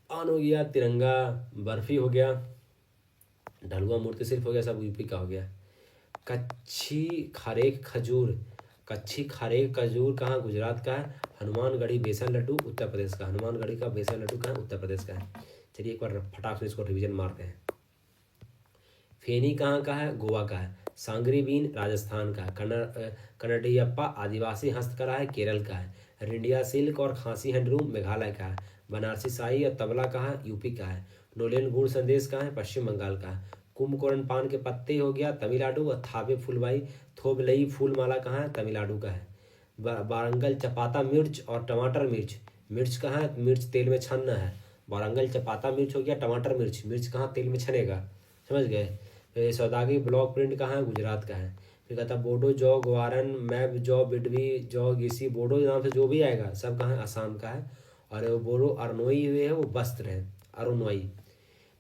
पान हो गया। तिरंगा बर्फी हो गया। ढलुआ मूर्ति शिल्प हो गया, सब यूपी का हो गया। कच्छी खारेक खजूर, कच्छी खारेक खजूर कहाँ? गुजरात का है। हनुमानगढ़ी बेसन लड्डू उत्तर प्रदेश का। हनुमानगढ़ी का बेसन लड्डू कहाँ? उत्तर प्रदेश का है। चलिए एक बार फटाक से इसको रिवीजन मारते हैं। फेनी कहाँ का है? गोवा का है। सांगरी बीन राजस्थान का है। कनडियप्पा आदिवासी हस्तकला है, केरल का है। रिंडिया सिल्क और खांसी हैंडलूम मेघालय का है। बनारसी शाही और तबला कहाँ? यूपी का है। नोलेन गुड़ संदेश कहाँ है? पश्चिम बंगाल का है। कुंभकोर्ण पान के पत्ते हो गया तमिलनाडु। और थाबे फुलबाई थोबलई फूल माला कहाँ है? तमिलनाडु का है। वारंगल चपाता मिर्च और टमाटर मिर्च, मिर्च कहाँ है? मिर्च तेल में छनना है। वारंगल चपाता मिर्च हो गया, टमाटर मिर्च, मिर्च कहाँ? तेल में छनेगा। समझ गए? फिर सौदागी ब्लॉक प्रिंट कहाँ है? गुजरात का है। फिर कहता बोडो जौ ग्वारन मैब जौ बिडवी जौ गिसी, बोडो नाम से जो भी आएगा सब कहाँ है? आसाम का है। और वो बोडो अरनोई हुए है, वो वस्त्र है, अरुनोई।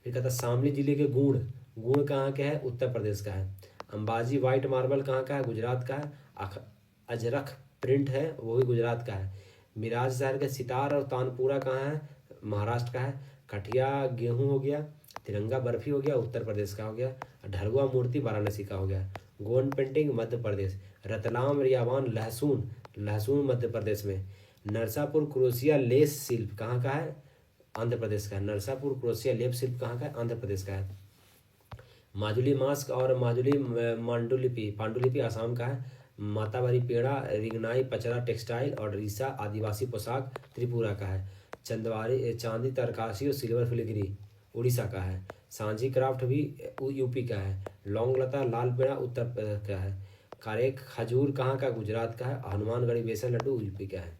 फिर कहता शामली जिले के गुण, गुण कहाँ के है? उत्तर प्रदेश का है। अंबाजी वाइट मार्बल कहाँ का है? गुजरात का है। अजरख प्रिंट है, वो भी गुजरात का है। मिराज शहर के सितार और तानपुरा कहाँ है? महाराष्ट्र का है। कठिया गेहूँ हो गया। तिरंगा बर्फी हो गया, उत्तर प्रदेश का हो गया। ढलुआ मूर्ति वाराणसी का हो गया। गोंड पेंटिंग मध्य प्रदेश। रतलाम रियावान लहसुन, लहसुन मध्य प्रदेश में। नरसापुर क्रोशिया लेस शिल्प कहाँ का है? आंध्र प्रदेश का है। नरसापुर क्रोशिया लेप शिल्प कहाँ का है? आंध्र प्रदेश का है। माजुली मास्क और माजुली पांडुलिपि आसाम का है। माताबारी पेड़ा रिंगनाई पचरा टेक्सटाइल और रीसा आदिवासी पोशाक त्रिपुरा का है। चंदवारी चांदी तरकाशी और सिल्वर फिलिग्री उड़ीसा का है। सांझी क्राफ्ट भी यूपी का है। लौंग लता लाल पेड़ा उत्तर प्रदेश का है। कारेक खजूर कहाँ का? गुजरात का है। हनुमानगढ़ी बेसन लड्डू यूपी का है।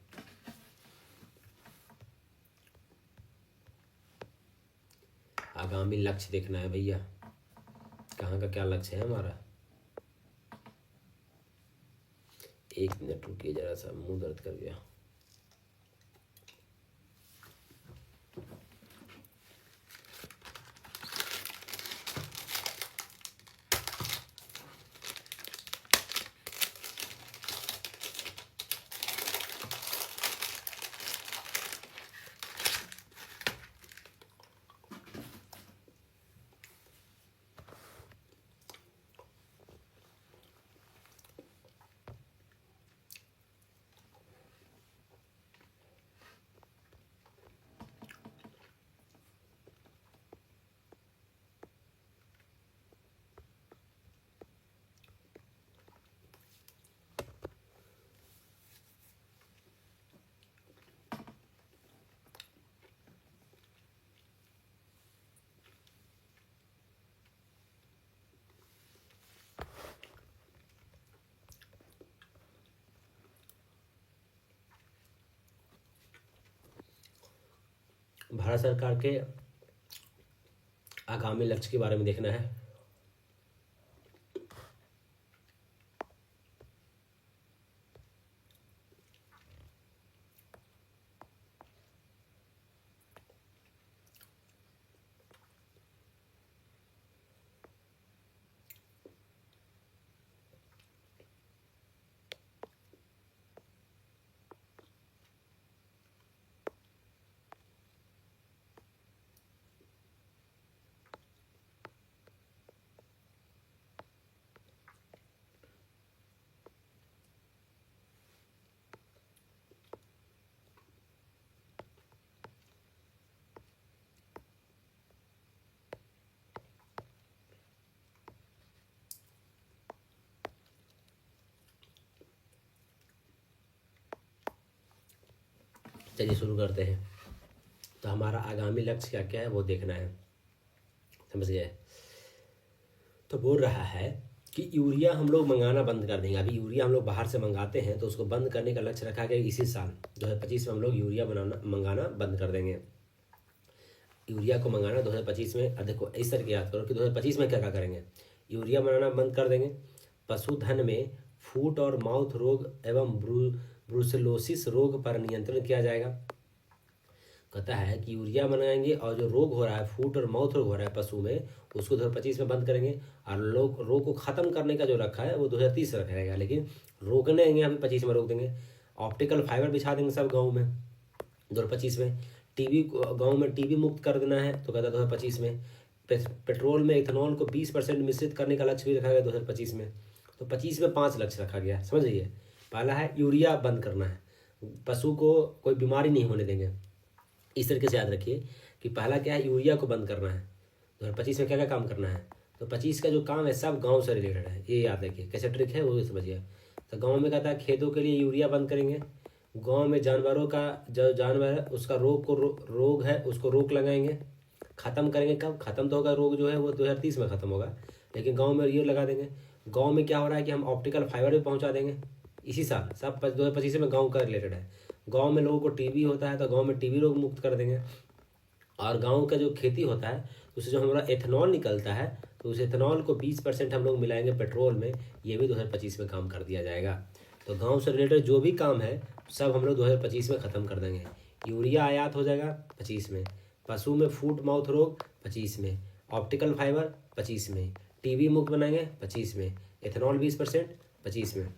आगामी लक्ष्य देखना है भैया, कहाँ का क्या लक्ष्य है हमारा। एक मिनट रुकिए जरा सा, मुंह दर्द कर गया। भारत सरकार के आगामी लक्ष्य के बारे में देखना है। चलिए शुरू करते हैं। तो हमारा आगामी लक्ष्य क्या क्या है वो देखना है, समझ गए। तो बोल रहा है कि यूरिया हम लोग मंगाना बंद कर देंगे। अभी यूरिया हम लोग बाहर से मंगाते हैं, तो उसको बंद करने का लक्ष्य रखा गया इसी साल 2025 में हम लोग यूरिया मंगाना बंद कर देंगे। यूरिया को मंगाना 2025 में। देखो इस तरह की याद करो कि 2025 में क्या क्या करेंगे। यूरिया बनाना बंद कर देंगे। पशुधन में फूट और माउथ रोग एवं ब्रुसेलोसिस रोग पर नियंत्रण किया जाएगा। कहता है कि यूरिया बनाएंगे और जो रोग हो रहा है, फूट और माउथ रोग हो रहा है पशु में, उसको 2025 में बंद करेंगे। और रोग को ख़त्म करने का जो रखा है वो 2030 रखा रहेगा, लेकिन रोकने हम 25 में रोक देंगे। ऑप्टिकल फाइबर बिछा देंगे सब गाँव में 2025 में। टीबी गाँव में टीबी मुक्त कर देना है, तो कहता है 2025 में। पेट्रोल में इथेनॉल को 20% मिश्रित करने का लक्ष्य भी रखा गया 2025 में। तो 25 में 5 लक्ष्य रखा गया, समझ लीजिए। पहला है यूरिया बंद करना है, पशु को कोई बीमारी नहीं होने देंगे। इस तरीके से याद रखिए कि पहला क्या है, यूरिया को बंद करना है। 2025 में क्या क्या काम करना है, तो 25 का जो काम है सब गांव से रिलेटेड है, ये याद रखिए। कैसे ट्रिक है वो समझिए। तो गांव में कहता है खेतों के लिए यूरिया बंद करेंगे। गांव में जानवरों का जो जानवर है उसका रोग है उसको रोक लगाएंगे, ख़त्म करेंगे। कब ख़त्म तो होगा रोग जो है वो 2030 में ख़त्म होगा, लेकिन गाँव में ये लगा देंगे। गाँव में क्या हो रहा है कि हम ऑप्टिकल फाइबर भी पहुँचा देंगे इसी साल। सब 2025 में गाँव का रिलेटेड है। गांव में लोगों को टीबी होता है तो गांव में टीबी रोग मुक्त कर देंगे। और गांव का जो खेती होता है उससे जो हमारा एथेनॉल निकलता है, तो उस एथेनॉल को 20% हम लोग मिलाएंगे पेट्रोल में, ये भी 2025 में काम कर दिया जाएगा। तो गांव से रिलेटेड जो भी काम है सब हम लोग 2025 में ख़त्म कर देंगे। यूरिया आयात हो जाएगा 25 में। पशु में फूट माउथ रोग 25 में। ऑप्टिकल फाइबर 25 में। टीबी मुक्त बनाएंगे 25 में। एथेनॉल 20% 25 में।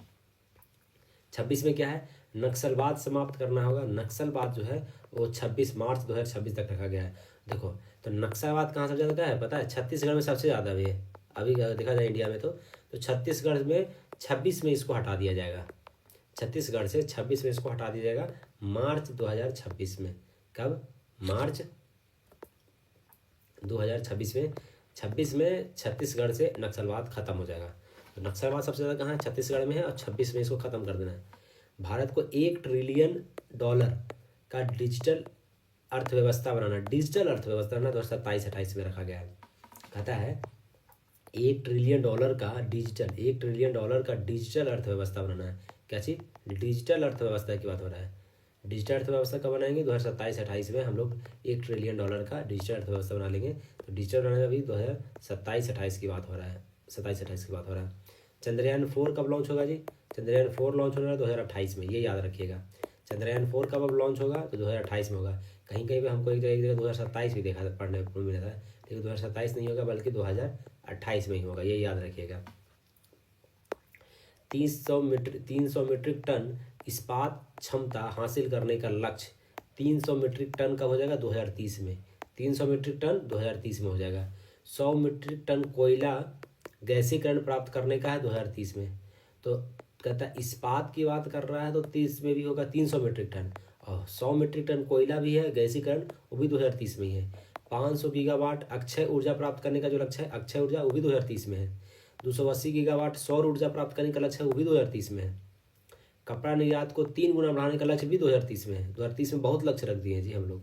26 में क्या है, नक्सलवाद समाप्त करना होगा। नक्सलवाद जो है वो 26 मार्च 2026 तक रखा गया है। देखो तो नक्सलवाद कहाँ सबसे ज़्यादा है पता है, छत्तीसगढ़ में सबसे ज़्यादा भी है। अभी देखा जाए इंडिया में तो छत्तीसगढ़ में 26 में इसको हटा दिया जाएगा। छत्तीसगढ़ से 26 में इसको हटा दिया जाएगा मार्च 2026 में। कब, मार्च 2026 में। 26 में छत्तीसगढ़ से नक्सलवाद खत्म हो जाएगा। तो नक्सलवाद सबसे ज़्यादा कहाँ है, छत्तीसगढ़ में है, और 26 में इसको ख़त्म कर देना है। भारत को $1 ट्रिलियन का डिजिटल अर्थव्यवस्था बनाना। डिजिटल अर्थव्यवस्था बनाना 2027-28 में रखा गया है। कहता है $1 ट्रिलियन का डिजिटल अर्थव्यवस्था बनाना है। क्या चीज़, डिजिटल अर्थव्यवस्था की बात हो रहा है। डिजिटल अर्थव्यवस्था कब बनाएंगे, 2027-28 में हम लोग $1 ट्रिलियन का डिजिटल अर्थव्यवस्था बना लेंगे। तो डिजिटल बनाने अभी 2027-28 की बात हो रहा है, 27-28 की बात हो रहा है। चंद्रयान 4 कब लॉन्च होगा जी, चंद्रयान 4 लॉन्च होगा 2028 में, ये याद रखिएगा। चंद्रयान 4 कब अब लॉन्च होगा, तो 2028 में होगा। कहीं कहीं पे हमको एक जगह 2027 भी देखा था, पढ़ने को मिला था, लेकिन 2027 नहीं होगा बल्कि 2028 में ही होगा, ये याद रखिएगा। 300 मीट्रिक टन इस्पात क्षमता हासिल करने का लक्ष्य 300 मीट्रिक टन कब हो जाएगा, 2030 में। 300 मीट्रिक टन 2030 में हो जाएगा। 100 मीट्रिक टन कोयला गैसीकरण प्राप्त करने का है 2030 में। तो कहता है इस्पात की बात कर रहा है तो 30 में भी होगा 300 मीट्रिक टन, और 100 मीट्रिक टन कोयला भी है गैसीकरण, वो भी 2030 में ही है। 500 गीगावाट अक्षय ऊर्जा प्राप्त करने का जो लक्ष्य है, अक्षय ऊर्जा, वो भी 2030 में है। 280 गीगावाट सौर ऊर्जा प्राप्त करने का लक्ष्य है, वो भी 2030 में है। कपड़ा निर्यात को 3 गुना बढ़ाने का लक्ष्य भी 2030 में है। 2030 में बहुत लक्ष्य रख दिए हैं जी हम लोग।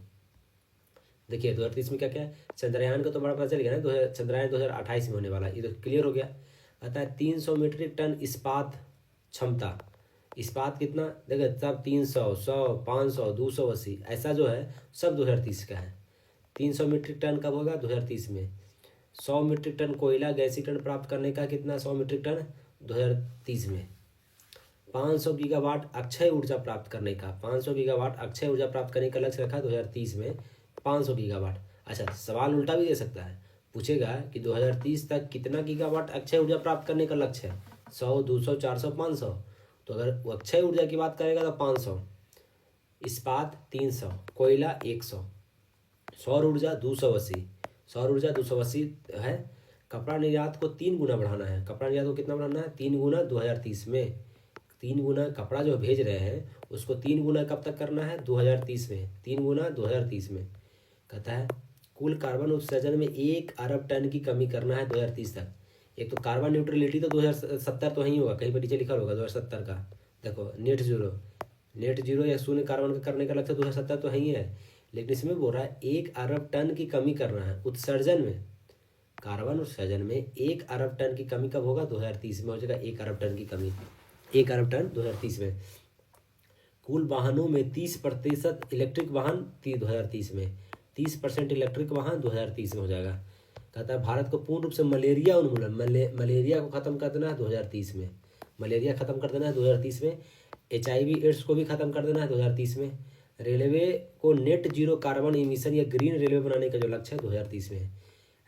देखिए 2030 में क्या क्या है, चंद्रयान का तो बड़ा पता चल गया ना, चंद्रयान 2028 में होने वाला है, ये तो क्लियर हो गया। आता है 300 मीट्रिक टन इस्पात क्षमता। इस्पात कितना, देखिए सब 300, 100, 500, 280 ऐसा जो है सब 2030 का है। 300 मीट्रिक टन कब होगा? 2030 में। 100 मीट्रिक टन कोयला गैसीकरण प्राप्त करने का कितना? 100 मीट्रिक टन 2030 में। 500 गीगावाट अक्षय ऊर्जा प्राप्त करने का, 500 गीगावाट अक्षय ऊर्जा प्राप्त करने का लक्ष्य रखा 2030 में, 500 गीगावाट। अच्छा, सवाल उल्टा भी दे सकता है, पूछेगा कि 2030 तक कितना गीगावाट अक्षय ऊर्जा प्राप्त करने का लक्ष्य है? 100, 200, 400, 500। तो अगर वो अक्षय ऊर्जा की बात करेगा तो 500, इस्पात 300, कोयला 100, सौर ऊर्जा 280, सौर ऊर्जा 280 है। कपड़ा निर्यात को 3 गुना बढ़ाना है। कपड़ा निर्यात को कितना बढ़ाना है? 3 गुना 2030 में। 3 गुना कपड़ा जो भेज रहे हैं उसको 3 गुना कब तक करना है? 2030 में। 3 गुना 2030 में। कहता है कुल कार्बन उत्सर्जन में 1 अरब टन की कमी करना है 2030 तक। एक तो कार्बन न्यूट्रलिटी तो 2070 तो ही होगा, कहीं पर नीचे लिखा होगा 2070 का। देखो नेट जीरो या शून्य कार्बन का करने का लक्ष्य 2070 तो ही है, लेकिन इसमें बोल रहा है 1 अरब टन की कमी करना है उत्सर्जन में। कार्बन उत्सर्जन में 1 अरब टन की कमी कब होगा? 2030 में हो जाएगा 1 अरब टन की कमी। 1 अरब टन 2030 में। कुल वाहनों में 30% इलेक्ट्रिक वाहन 2030 में, 30% इलेक्ट्रिक वाहन 2030 में हो जाएगा। कहता है भारत को पूर्ण रूप से मलेरिया उन्मूलन, मलेरिया को खत्म कर देना है 2030 में। मलेरिया खत्म कर देना है 2030 में। HIV एड्स को भी खत्म कर देना है 2030 में। रेलवे को नेट जीरो कार्बन इमिशन या ग्रीन रेलवे बनाने का जो लक्ष्य है 2030 में।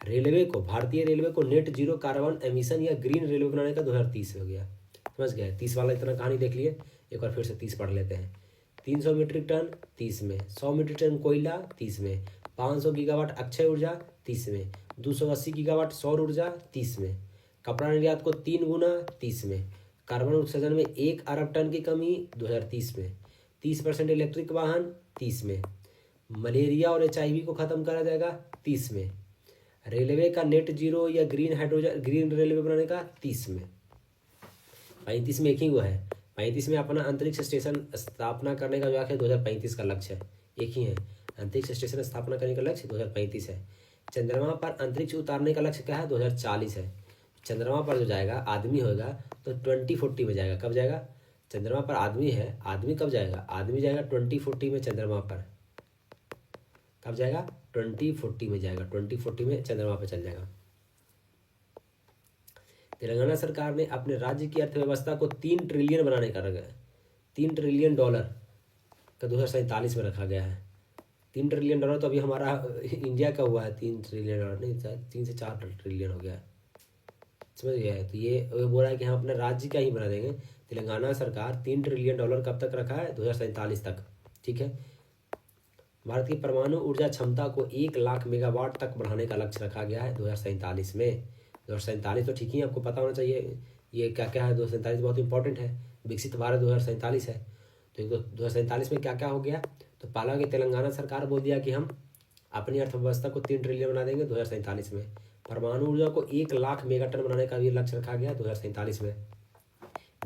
रेलवे को, भारतीय रेलवे को नेट जीरो कार्बन एमिशन या ग्रीन रेलवे बनाने का 2030 हो गया। समझ गए? 30 वाला इतना कहानी देख लिए, एक बार फिर से 30 पढ़ लेते हैं। 300 मीट्रिक टन 30 में, 100 मीट्रिक टन कोयला 30 में, 500 गीगावाट अक्षय ऊर्जा 30 में, 280 गीगावाट सौर ऊर्जा 30 में, कपड़ा निर्यात को 3 गुना 30 में, कार्बन उत्सर्जन में 1 अरब टन की कमी 2030 में, 30% इलेक्ट्रिक वाहन 30 में, मलेरिया और HIV को खत्म करा जाएगा 30 में, रेलवे का नेट जीरो या ग्रीन रेलवे बनाने का 30 में। 35 में एक ही वो है, 35 में अपना अंतरिक्ष स्टेशन स्थापना करने का जो है 2035 का लक्ष्य है, एक ही है। अंतरिक्ष स्टेशन स्थापना करने का लक्ष्य 2035 है। चंद्रमा पर अंतरिक्ष उतारने का लक्ष्य क्या है? 2040 है। चंद्रमा पर जो जाएगा आदमी होगा तो 2040 में जाएगा। कब जाएगा? चंद्रमा पर आदमी है, आदमी कब जाएगा? आदमी जाएगा 2040 में चंद्रमा पर। कब जाएगा? 2040 में जाएगा, 2040 में चंद्रमा पर चल जाएगा। तेलंगाना सरकार ने अपने राज्य की अर्थव्यवस्था को 3 ट्रिलियन बनाने का रखा है। $3 ट्रिलियन का 2047 में रखा गया है। $3 ट्रिलियन तो अभी हमारा इंडिया का हुआ है। $3 ट्रिलियन नहीं, 3 से 4 ट्रिलियन हो गया है। समझ गया है? तो ये बोल रहा है कि हम अपने राज्य का ही बना देंगे। तेलंगाना सरकार $3 ट्रिलियन कब तक रखा है? 2047 तक। ठीक है। भारत की परमाणु ऊर्जा क्षमता को 1 लाख मेगावाट तक बढ़ाने का लक्ष्य रखा गया है 2047 में। 2047 तो ठीक ही आपको पता होना चाहिए ये क्या क्या है। 2047 बहुत इंपॉर्टेंट है। विकसित भारत 2047 है। तो 2047 में क्या क्या हो गया? तो पहला कि तेलंगाना सरकार बोल दिया कि हम अपनी अर्थव्यवस्था को 3 ट्रिलियन बना देंगे 2047 में। परमाणु ऊर्जा को 1 लाख मेगाटन बनाने का भी लक्ष्य रखा गया 2047 में।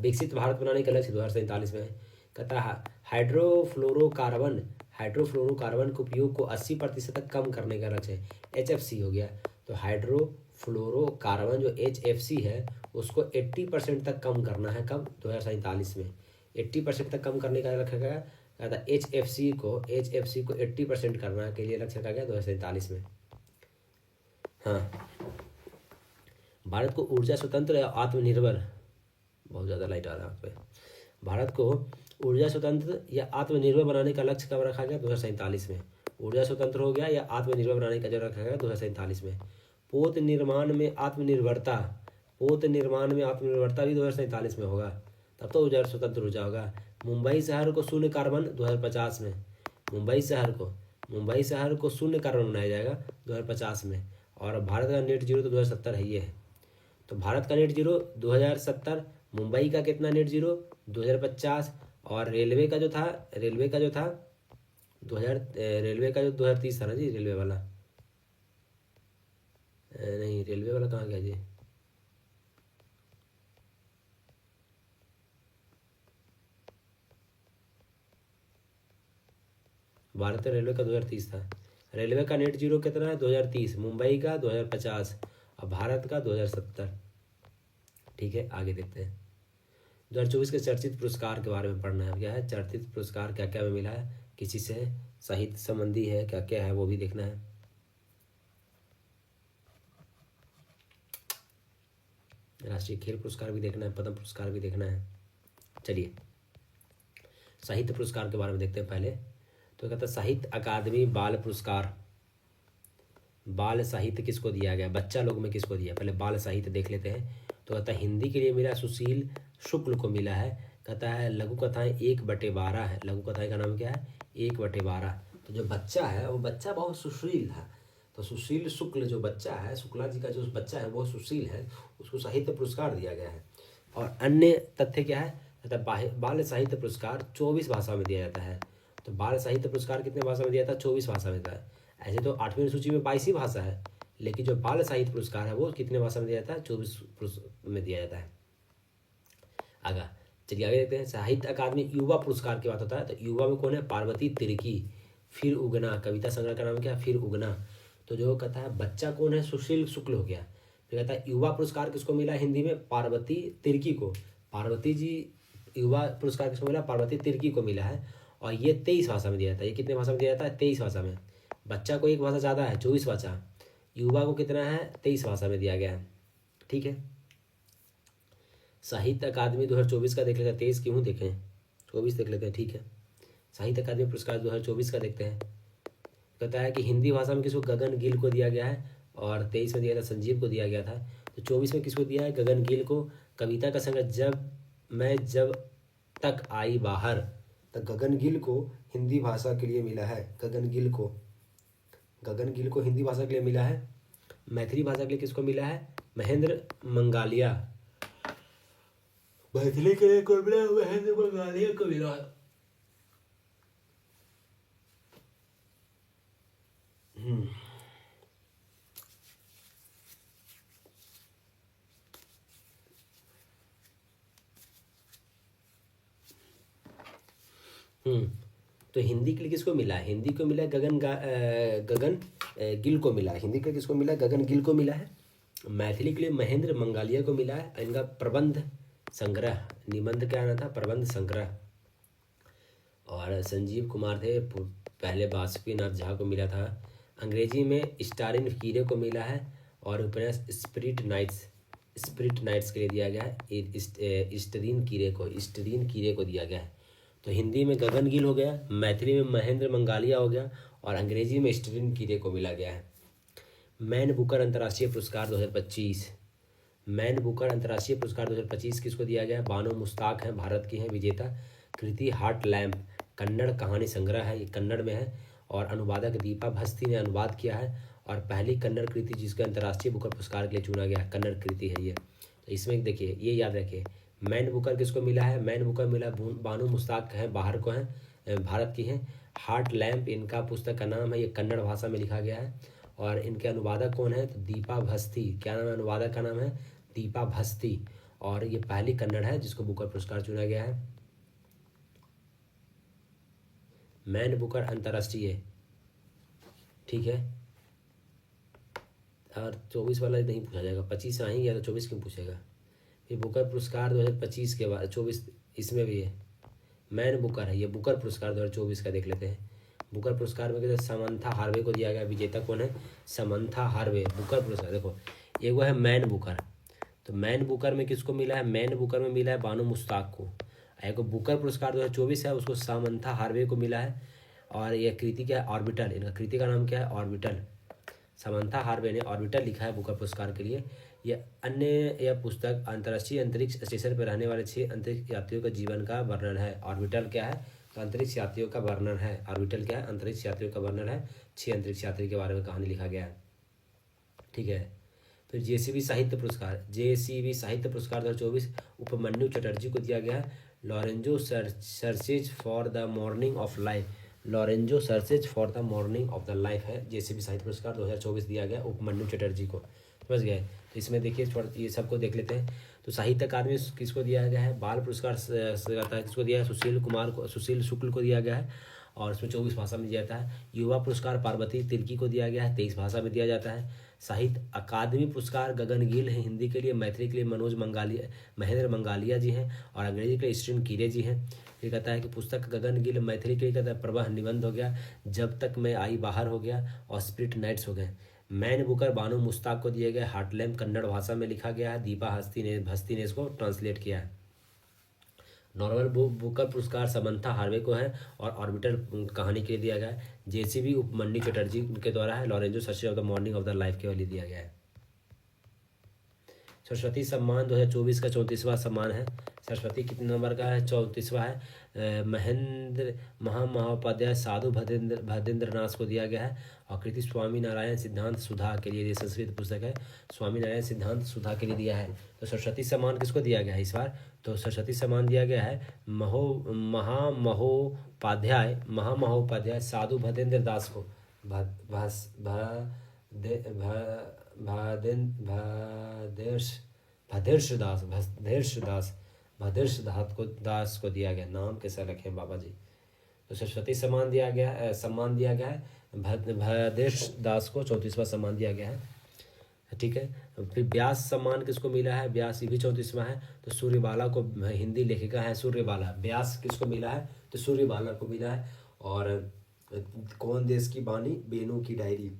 विकसित भारत बनाने का लक्ष्य 2047 में। कहता है हाइड्रोफ्लोरोकार्बन के उपयोग को 80% तक कम करने का लक्ष्य है। HFC हो गया। तो हाइड्रोफ्लोरोकार्बन जो HFC है उसको 80% तक कम करना है। कब? 2047 में। 80% तक कम करने का लक्ष्य रखा गया। कहता HFC को 80% करना के लिए लक्ष्य रखा गया 2047 में। हाँ, भारत को ऊर्जा स्वतंत्र या आत्मनिर्भर, बहुत ज़्यादा लाइट आ रहा है। भारत को ऊर्जा स्वतंत्र या आत्मनिर्भर बनाने का लक्ष्य कब रखा गया? 2047 में। ऊर्जा स्वतंत्र हो गया या आत्मनिर्भर बनाने का जो रखा गया 2047 में। पोत निर्माण में आत्मनिर्भरता भी 2047 में होगा, तब तो ऊर्जा स्वतंत्र ऊर्जा होगा। मुंबई शहर को शून्य कार्बन 2050 में। मुंबई शहर को शून्य कार्बन बनाया जाएगा 2050 में। और भारत का नेट जीरो तो 2070 है ये है। तो भारत का नेट जीरो 2070, मुंबई का कितना नेट जीरो 2050, और रेलवे का जो था 2030 था ना जी। रेलवे वाला नहीं, रेलवे वाला कहाँ गया जी? भारतीय रेलवे का 2030 था। रेलवे का नेट जीरो कितना है? 2030, मुंबई का 2050 और भारत का 2070। ठीक है, आगे देखते हैं। 2024 के चर्चित पुरस्कार के बारे में पढ़ना है। क्या है चर्चित पुरस्कार? क्या क्या में मिला है, किसी से साहित्य संबंधी है, क्या क्या है वो भी देखना है। राष्ट्रीय खेल पुरस्कार भी देखना है, पद्म पुरस्कार भी देखना है। चलिए साहित्य पुरस्कार के बारे में देखते हैं पहले। तो कहता है साहित्य अकादमी बाल पुरस्कार। बाल साहित्य किसको दिया गया, बच्चा लोग में किसको दिया, पहले बाल साहित्य देख लेते हैं। तो कहता है हिंदी के लिए मिला सुशील शुक्ल को मिला है। कहता है लघु कथाएं 1/12 है। लघु कथाएं का नाम क्या है, 1/12। तो जो बच्चा है वो बच्चा बहुत सुशील है, तो सुशील शुक्ल जो बच्चा है, शुक्ला जी का जो बच्चा है वो सुशील है, उसको साहित्य पुरस्कार दिया गया है। और अन्य तथ्य क्या है, कहता बाल साहित्य पुरस्कार 24 भाषा में दिया जाता है। तो बाल साहित्य पुरस्कार कितने भाषा में दिया जाता है, 24 भाषा में दिया है। ऐसे तो 8वीं सूची में 22 ही भाषा है, लेकिन जो बाल साहित्य पुरस्कार है वो कितने भाषा में दिया जाता है, 24 में दिया जाता है। आगे चलिए आगे देखते हैं। साहित्य अकादमी युवा पुरस्कार की बात होता है, तो युवा में कौन है, पार्वती तिर्की। फिर उगना, कविता संग्रह का नाम क्या है, फिर उगना। तो जो कहता है बच्चा कौन है, सुशील शुक्ल हो गया। फिर कहता है युवा पुरस्कार किसको मिला हिंदी में, पार्वती तिर्की को। पार्वती जी युवा पुरस्कार किसको मिला, पार्वती तिर्की को मिला है। और ये 23 भाषा में दिया जाता है। ये कितने भाषा में दिया जाता है, 23 भाषा में। बच्चा को एक भाषा ज़्यादा है, 24 भाषा। युवा को कितना है, 23 भाषा में दिया गया है। ठीक है। साहित्य अकादमी 2024 का देख लेते हैं, 23 क्यों देखें, 24 देख लेते हैं। ठीक है, साहित्य अकादमी पुरस्कार 2024 का देखते हैं। कहता है कि हिंदी भाषा में किसको, गगन गिल को दिया गया है। और 23 में दिया था संजीव को दिया गया था। तो 24 में किसको दिया है, गगन गिल को। कविता का संग्रह जब तक आई बाहर, तो गगन गिल को हिंदी भाषा के लिए मिला है। गगन गिल को हिंदी भाषा के लिए मिला है। मैथिली भाषा के लिए किसको मिला है, महेंद्र मंगालिया। मैथिली के लिए कौन मिला, महेंद्र मंगालिया को मिला है। तो हिंदी के लिए किसको मिला है, हिंदी को मिला है गगन गिल को मिला है। हिंदी के लिए किसको मिला है, गगन गिल को मिला है। मैथिली के लिए महेंद्र मंगालिया को मिला है। इनका प्रबंध संग्रह, निबंध क्या नाम था, प्रबंध संग्रह। और संजीव कुमार थे, पहले बासुकीनाथ झा को मिला था। अंग्रेजी में स्टारिन कीरे को मिला है। और उपन्यास स्पिरिट नाइट्स के लिए दिया गया है, स्टरीन कीरे को दिया गया है। तो हिंदी में गगन गिल हो गया, मैथिली में महेंद्र मंगालिया हो गया, और अंग्रेजी में स्टरीन कीरे को मिला गया है। मैन बुकर अंतर्राष्ट्रीय पुरस्कार 2025। मैन बुकर अंतर्राष्ट्रीय पुरस्कार 2025 किसको दिया गया, बानो मुश्ताक हैं, भारत की हैं विजेता। कृति हार्ट लैम्प कन्नड़ कहानी संग्रह है, ये कन्नड़ में है। और अनुवादक दीपा भस्ती ने अनुवाद किया है। और पहली कन्नड़ कृति जिसको अंतर्राष्ट्रीय बुकर पुरस्कार के लिए चुना गया, कन्नड़ कृति है ये। तो इसमें देखिए, ये याद रखिए, मैन बुकर किसको मिला है, मैन बुकर मिला बानो मुश्ताक हैं, बाहर को हैं, भारत की हैं। हार्ट लैम्प इनका पुस्तक का नाम है, ये कन्नड़ भाषा में लिखा गया है। और इनके अनुवादक कौन है, तो दीपा भस्ती। क्या नाम है, अनुवादक का नाम है दीपा भस्ती। और ये पहली कन्नड़ है जिसको बुकर पुरस्कार चुना गया है। मैन बुकर अंतर्राष्ट्रीय, ठीक है। और 24 वाला नहीं पूछा जाएगा, 25 आ ही गया तो 24 क्यों पूछेगा। ये बुकर पुरस्कार 2025 के बाद 24 इसमें भी है, मैन बुकर है, ये बुकर पुरस्कार 2024 का देख लेते हैं। बुकर पुरस्कार में कहते हैं समंथा हार्वे को दिया गया। विजेता कौन है, समंथा हार्वे। बुकर पुरस्कार देखो, एक वो है मैन बुकर। तो मैन बुकर में किसको मिला है, मैन बुकर में मिला है बानो मुश्ताक को। एक बुकर पुरस्कार 2024 है, उसको समंथा हार्वे को मिला है। और यह कृति क्या है, ऑर्बिटल। इनका कृति का नाम क्या है, ऑर्बिटल। समंथा हार्वे ने ऑर्बिटल लिखा है बुकर पुरस्कार के लिए। यह पुस्तक अंतर्राष्ट्रीय अंतरिक्ष स्टेशन पर रहने वाले 6 अंतरिक्ष यात्रियों का जीवन का वर्णन है। ऑर्बिटल क्या है, तो अंतरिक्ष यात्रियों का वर्णन है। ऑर्बिटल क्या है, अंतरिक्ष यात्रियों का वर्णन है। 6 अंतरिक्ष यात्री के बारे में कहानी लिखा गया है, ठीक है। फिर जेसीबी साहित्य पुरस्कार 2024 उपमन्यु चटर्जी को दिया गया है। Lorenzo searches for the morning of life, Lorenzo searches for the morning of the life है। जेसीबी साहित्य पुरस्कार 2024 दिया गया उपमन्यु चटर्जी को, समझ गए। तो इसमें देखिए ये सबको देख लेते हैं। तो साहित्य अकादमी किसको दिया गया है, बाल पुरस्कार किसको दिया है, सुशील शुक्ल को दिया गया है। और इसमें 24 भाषा में दिया जाता है। युवा पुरस्कार पार्वती तिर्की को दिया गया है, 23 भाषा में दिया जाता है। साहित्य अकादमी पुरस्कार गगन गिल है हिंदी के लिए, मैथिली के लिए महेंद्र मंगालिया जी हैं, और अंग्रेजी के लिए स्टरीन कीरे जी हैं। ये कहता है कि पुस्तक गगन गिल मैथिली के लिए कहता है प्रवाह निबंध हो गया, जब तक मैं आई बाहर हो गया, और स्पिरिट नाइट्स हो गए। मैन बुकर बानो मुश्ताक को दिए गए। हार्टलैम्प कन्नड़ भाषा में लिखा गया है। दीपा हस्ती ने इसको ट्रांसलेट किया है। नॉर्मल बुकर पुरस्कार समंथा हार्वे को है और ऑर्बिटर कहानी के लिए दिया गया है। जेसीबी उपमन्यु चटर्जी के द्वारा है। लॉरेंजो सर्ची of the morning of the life के लिए दिया गया है। सरस्वती सम्मान 2024 का 34वां सम्मान है। सरस्वती कितने नंबर का है? 34वां है। महेंद्र महामहोपाध्याय साधु भदेंद्र नाथ को दिया गया है। और कृति स्वामी नारायण सिद्धांत सुधा के लिए, संस्कृत पुस्तक है, स्वामी नारायण सिद्धांत सुधा के लिए दिया है। तो सरस्वती सम्मान किसको दिया गया है इस बार? तो सरस्वती सम्मान दिया गया है महामहोपाध्याय साधु भदेंद्र दास को। भदेश दास को दिया गया। नाम कैसा रखे बाबा जी। तो सरस्वती सम्मान दिया गया है भदेश दास को। 34वां सम्मान दिया गया है, ठीक है। फिर व्यास सम्मान किसको मिला है? व्यास, ये भी 34वां है। तो सूर्यबाला को, हिंदी लेखिका है सूर्यबाला। व्यास किसको मिला है? तो सूर्यबाला को मिला है। और कौन देश की बानी? बेनू की डायरी,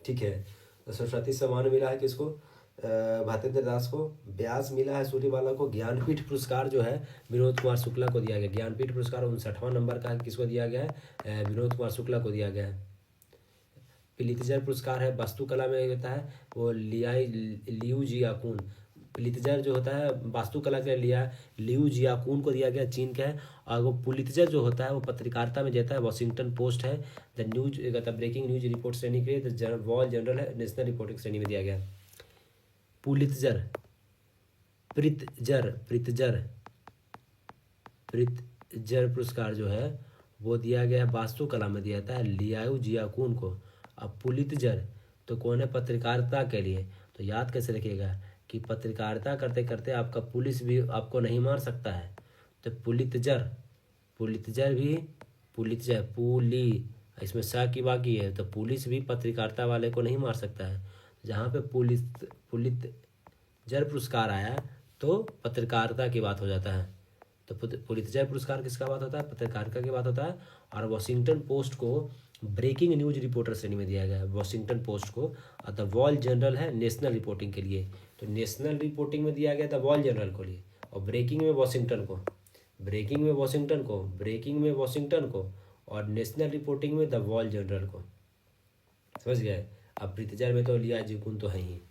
ठीक है। तो सरस्वती सम्मान मिला है किसको? भदेंद्र दास को। व्यास मिला है सूर्यबाला को। ज्ञानपीठ पुरस्कार जो है विनोद कुमार शुक्ला को दिया गया। ज्ञानपीठ पुरस्कार 59वां नंबर का है, किसको दिया गया है? विनोद कुमार शुक्ला को दिया गया है। पिलित्जर पुरस्कार है, वास्तुकला में होता है, वो लियू जियाकुन। पिलित्जर जो होता है वास्तुकला के लिए लियू जियाकुन को दिया गया, चीन का है। और वो पुलित्जर जो होता है वो पत्रकारिता में देता है, वॉशिंगटन पोस्ट है। The news breaking news report श्रेणी के लिए, द वॉल जनरल है, नेशनल रिपोर्टिंग श्रेणी में दिया गया। पुलित्जर पुरस्कार जो है वो दिया गया है, वास्तुकला में दिया जाता है लियाओ जियाकुन को। अब पुलित्जर तो कौन है? पत्रकारिता के लिए। तो याद कैसे रखिएगा कि पत्रकारिता करते करते आपका पुलिस भी आपको नहीं मार सकता है। तो पुलित्जर इसमें सा की बाकी है, तो पुलिस भी पत्रकारिता वाले को नहीं मार सकता है। जहाँ पे पुलित्जर पुरस्कार आया तो पत्रकारिता की बात हो जाता है। तो पुलित्जर पुरस्कार किसका बात होता है? पत्रकारिता की बात होता है। और वॉशिंगटन पोस्ट को ब्रेकिंग न्यूज रिपोर्टर श्रेणी में दिया गया है, वॉशिंगटन पोस्ट को। और द वॉल जनरल है नेशनल रिपोर्टिंग के लिए। तो नेशनल रिपोर्टिंग में दिया गया द वॉल जनरल को लिए, और ब्रेकिंग में वॉशिंगटन को, और नेशनल रिपोर्टिंग में द वॉल जनरल को। समझ गए? अब पिलित्जर में तो लिया जिकुन तो है ही।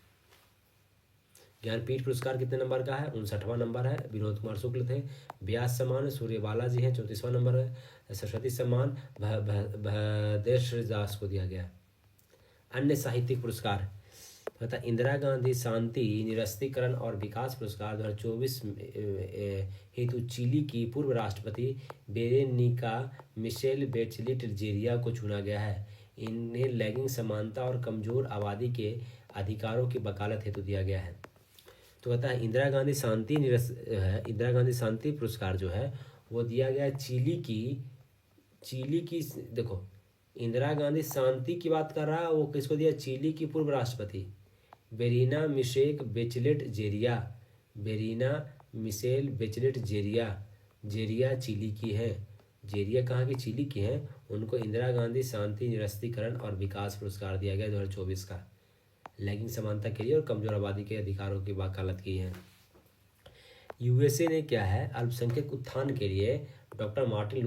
ज्ञानपीठ पुरस्कार कितने नंबर का है? 59वां नंबर है, विनोद कुमार शुक्ल थे। व्यास सम्मान सूर्यबाला जी हैं, 34वां नंबर है। सरस्वती सम्मान भदेश दास को दिया गया। अन्य साहित्यिक पुरस्कार तथा इंदिरा गांधी शांति निरस्तीकरण और विकास पुरस्कार 2024 हेतु चिली की पूर्व राष्ट्रपति बेरेनिका मिशेल बेचेलेट जेरिया को चुना गया है। इन्हें लैंगिक समानता और कमजोर आबादी के अधिकारों की वकालत हेतु दिया गया है। तो कहता है इंदिरा गांधी शांति पुरस्कार जो है वो दिया गया चिली की देखो, इंदिरा गांधी शांति की बात कर रहा है, वो किसको दिया? चिली की पूर्व राष्ट्रपति बेरीना मिशेल बेचेलेट जेरिया चिली की है। जेरिया कहाँ की? चिली की है। उनको इंदिरा गांधी शांति निरस्तीकरण और विकास पुरस्कार दिया गया 2024 का, लैंगिक समानता के लिए और कमजोर आबादी के अधिकारों की वकालत की है। यूएसए ने क्या है? अल्पसंख्यक उत्थान के लिए doctor Martin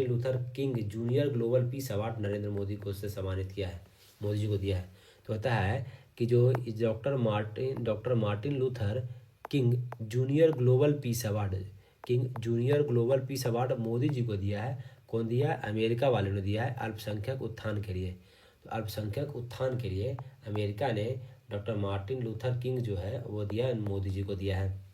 Luther King junior global peace award Narendra Modi को उससे सम्मानित किया है, मोदी जी को दिया है। तो होता है कि जो doctor Martin Luther King junior global peace award Modi ji को दिया है। कौन दिया है? अमेरिका वाले ने दिया है, अल्पसंख्यक उत्थान के लिए। तो अल्पसंख्यक उत्थान के लिए अमेरिका ने डॉक्टर मार्टिन लूथर किंग जो है वो दिया, मोदी जी को दिया है।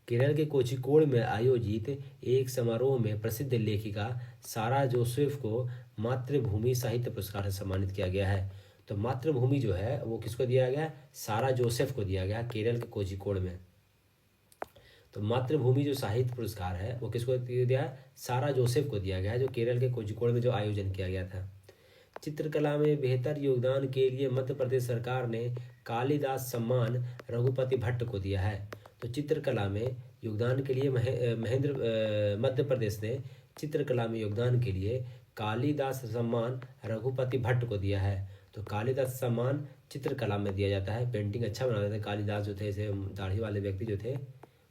केरल के कोझिकोड में आयोजित एक समारोह में प्रसिद्ध लेखिका सारा जोसेफ को मातृभूमि साहित्य पुरस्कार से सम्मानित किया गया है। तो मातृभूमि जो है वो किसको दिया गया? सारा जोसेफ को दिया गया, केरल के कोझिकोड में। तो मातृभूमि जो साहित्य पुरस्कार है वो किसको दिया? सारा जोसेफ को दिया गया है, जो केरल के कोझिकोड में जो आयोजन किया गया था। चित्रकला में बेहतर योगदान के लिए मध्य प्रदेश सरकार ने कालिदास सम्मान रघुपति भट्ट को दिया है। तो चित्रकला में योगदान के लिए मध्य प्रदेश ने चित्रकला में योगदान के लिए कालिदास सम्मान रघुपति भट्ट को दिया है। तो कालिदास सम्मान चित्रकला में दिया जाता है, पेंटिंग अच्छा बनाते थे कालिदास जो थे, ऐसे दाढ़ी वाले व्यक्ति जो थे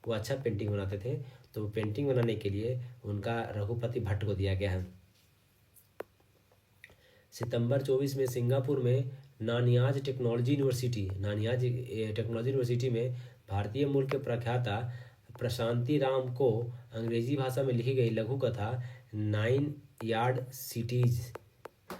वो अच्छा पेंटिंग बनाते थे, तो पेंटिंग बनाने के लिए उनका रघुपति भट्ट को दिया गया है। सितंबर 24 में सिंगापुर में नानियाज टेक्नोलॉजी यूनिवर्सिटी में भारतीय मूल के प्रख्याता प्रशांति राम को अंग्रेजी भाषा में लिखी गई लघु कथा 9 यार्ड सिटीज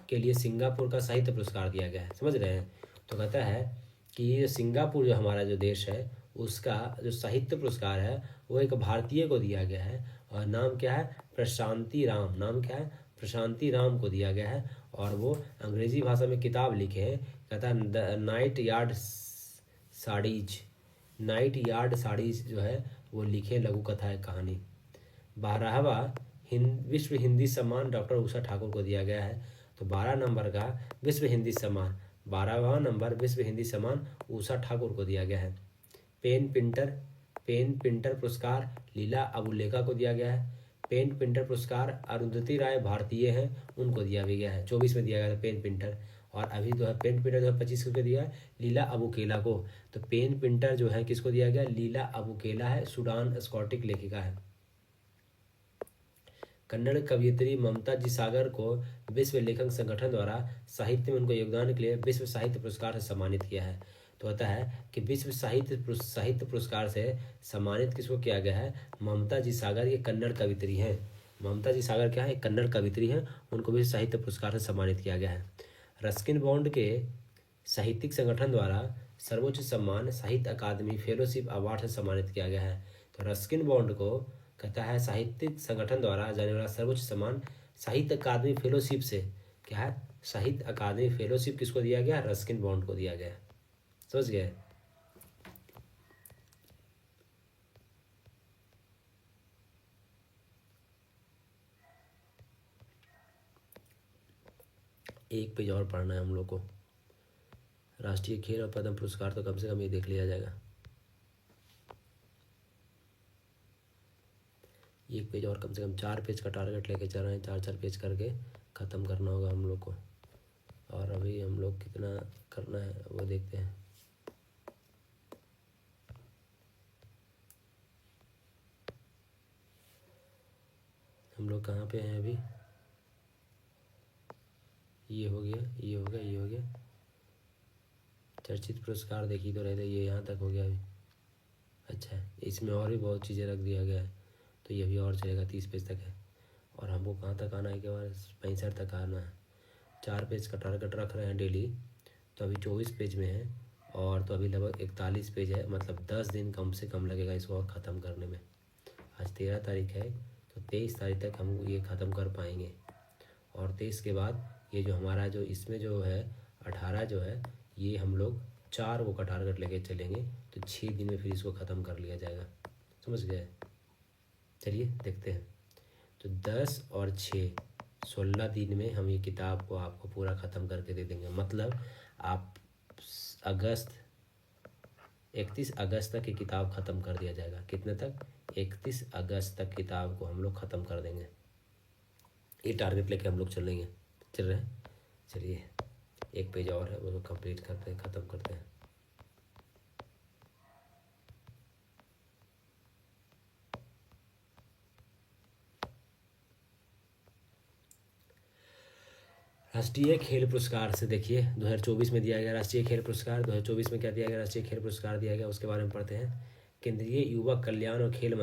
के लिए सिंगापुर का साहित्य पुरस्कार दिया गया है। समझ रहे हैं? तो कहता है कि ये सिंगापुर जो हमारा जो देश है उसका जो साहित्य पुरस्कार है वो एक भारतीय को दिया गया है, और नाम क्या है? प्रशांति राम। नाम क्या है? प्रशांति राम को दिया गया है, और वो अंग्रेजी भाषा में किताब लिखे हैं। कहता है नाइट यार्ड साड़ीज जो है वो लिखे लघु कथा है, कहानी। 12वां विश्व हिंदी सम्मान डॉक्टर उषा ठाकुर को दिया गया है। तो 12 नंबर का विश्व हिंदी सम्मान, 12वां नंबर विश्व हिंदी सम्मान उषा ठाकुर को दिया गया है। पेन पिंटर पुरस्कार लीला अबुलेखा को दिया गया है। पेन पिंटर पुरस्कार अरुंधति राय भारतीय हैं, उनको दिया भी गया है। 24 में दिया गया था पेन पिंटर, और अभी जो है पेन पिंटर जो है 25 को दिया है लीला अबुकेला को। तो पेन पिंटर जो है किसको दिया गया? लीला अबुकेला है, सूडान स्कॉटिक लेखिका है। कन्नड़ कवयित्री ममता जी सागर को विश्व लेखक संगठन द्वारा साहित्य में उनको योगदान के लिए विश्व साहित्य पुरस्कार से सम्मानित किया है। तो होता है कि विश्व साहित्य पुरस्कार से सम्मानित किसको किया गया है? ममता जी सागर, ये कन्नड़ कवयित्री हैं। ममता जी सागर क्या है? कन्नड़ कवयित्री हैं, उनको विश्व साहित्य पुरस्कार से सम्मानित किया गया है। रस्किन बॉन्ड के साहित्यिक संगठन द्वारा सर्वोच्च सम्मान साहित्य अकादमी फेलोशिप अवार्ड से सम्मानित किया गया है। तो रस्किन बॉन्ड को कहता है साहित्यिक संगठन द्वारा जाने वाला सर्वोच्च सम्मान साहित्य अकादमी फेलोशिप से क्या है? साहित्य अकादमी फेलोशिप किसको दिया गया? रस्किन बॉन्ड को दिया गया। समझ गए? एक पेज और पढ़ना है हम लोग को। राष्ट्रीय खेल और पद्म पुरस्कार तो कम से कम ये देख लिया जाएगा। एक पेज और, कम से कम 4 पेज का टारगेट लेके चल रहे हैं, 4 पेज करके ख़त्म करना होगा हम लोग को। और अभी हम लोग कितना करना है वो देखते हैं। हम लोग कहाँ पे हैं अभी? ये हो गया। चर्चित पुरस्कार देखिए तो रहते, ये यहाँ तक हो गया अभी। अच्छा है, इसमें और भी बहुत चीज़ें रख दिया गया है, तो ये भी और चलेगा, 30 पेज तक है। और हमको कहाँ तक आना है? के बाद 65 तक आना है। 4 पेज का टारगेट रख रहे हैं डेली, तो अभी 24 पेज में है, और तो अभी लगभग 41 पेज है, मतलब 10 दिन कम से कम लगेगा इसको और ख़त्म करने में। आज 13 तारीख है, तो 23 तारीख तक हम ये ख़त्म कर पाएंगे। और 23 के बाद ये जो हमारा जो इसमें जो है 18 जो है, ये हम लोग 4 वो का टारगेट लेके चलेंगे, तो 6 दिन में फिर इसको ख़त्म कर लिया जाएगा। समझ गए? चलिए देखते हैं। तो 10 और 6 16 दिन में हम ये किताब को आपको पूरा ख़त्म करके दे देंगे। मतलब आप 31 अगस्त तक ये किताब ख़त्म कर दिया जाएगा। कितने तक? 31 अगस्त तक किताब को हम लोग ख़त्म कर देंगे। ये टारगेट लेके हम लोग चल रहे हैं। चलिए एक पेज और है, वो कंप्लीट करते हैं, ख़त्म करते हैं। राष्ट्रीय खेल पुरस्कार से देखिए 2024 में दिया गया राष्ट्रीय खेल पुरस्कार। 2024 में क्या दिया गया? राष्ट्रीय खेल पुरस्कार दिया गया, उसके बारे में पढ़ते हैं। केंद्रीय युवा कल्याण और खेल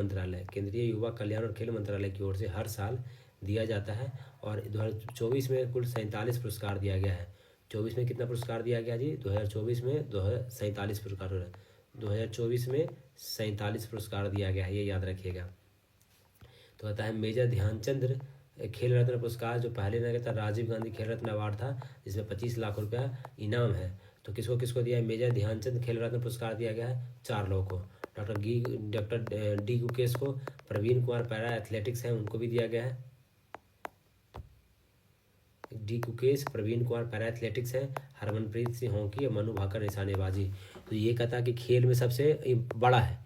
मंत्रालय की ओर से हर साल दिया जाता है, और 2024 में कुल 47 पुरस्कार दिया गया है। 24 में कितना पुरस्कार दिया गया जी? 2024 में 47 पुरस्कार हो रहा है। 2024 में 47 पुरस्कार दिया गया है, ये याद रखिएगा। तो कहता है मेजर ध्यानचंद खेल रत्न पुरस्कार, जो पहले ना था राजीव गांधी खेल रत्न अवार्ड था, जिसमें 25 लाख रुपया इनाम है। तो किसको किसको दिया है? मेजर ध्यानचंद खेल रत्न पुरस्कार दिया गया है 4 लोगों को। डॉक्टर डी गुकेश को, प्रवीण कुमार पैरा एथलेटिक्स हैं, उनको भी दिया गया है। D Gukesh, Praveen Kumar para athletics हैं, हरमनप्रीत सिंह हॉकी और मनु भाकर निशानेबाजी। तो ये कहता कि खेल में सबसे बड़ा है,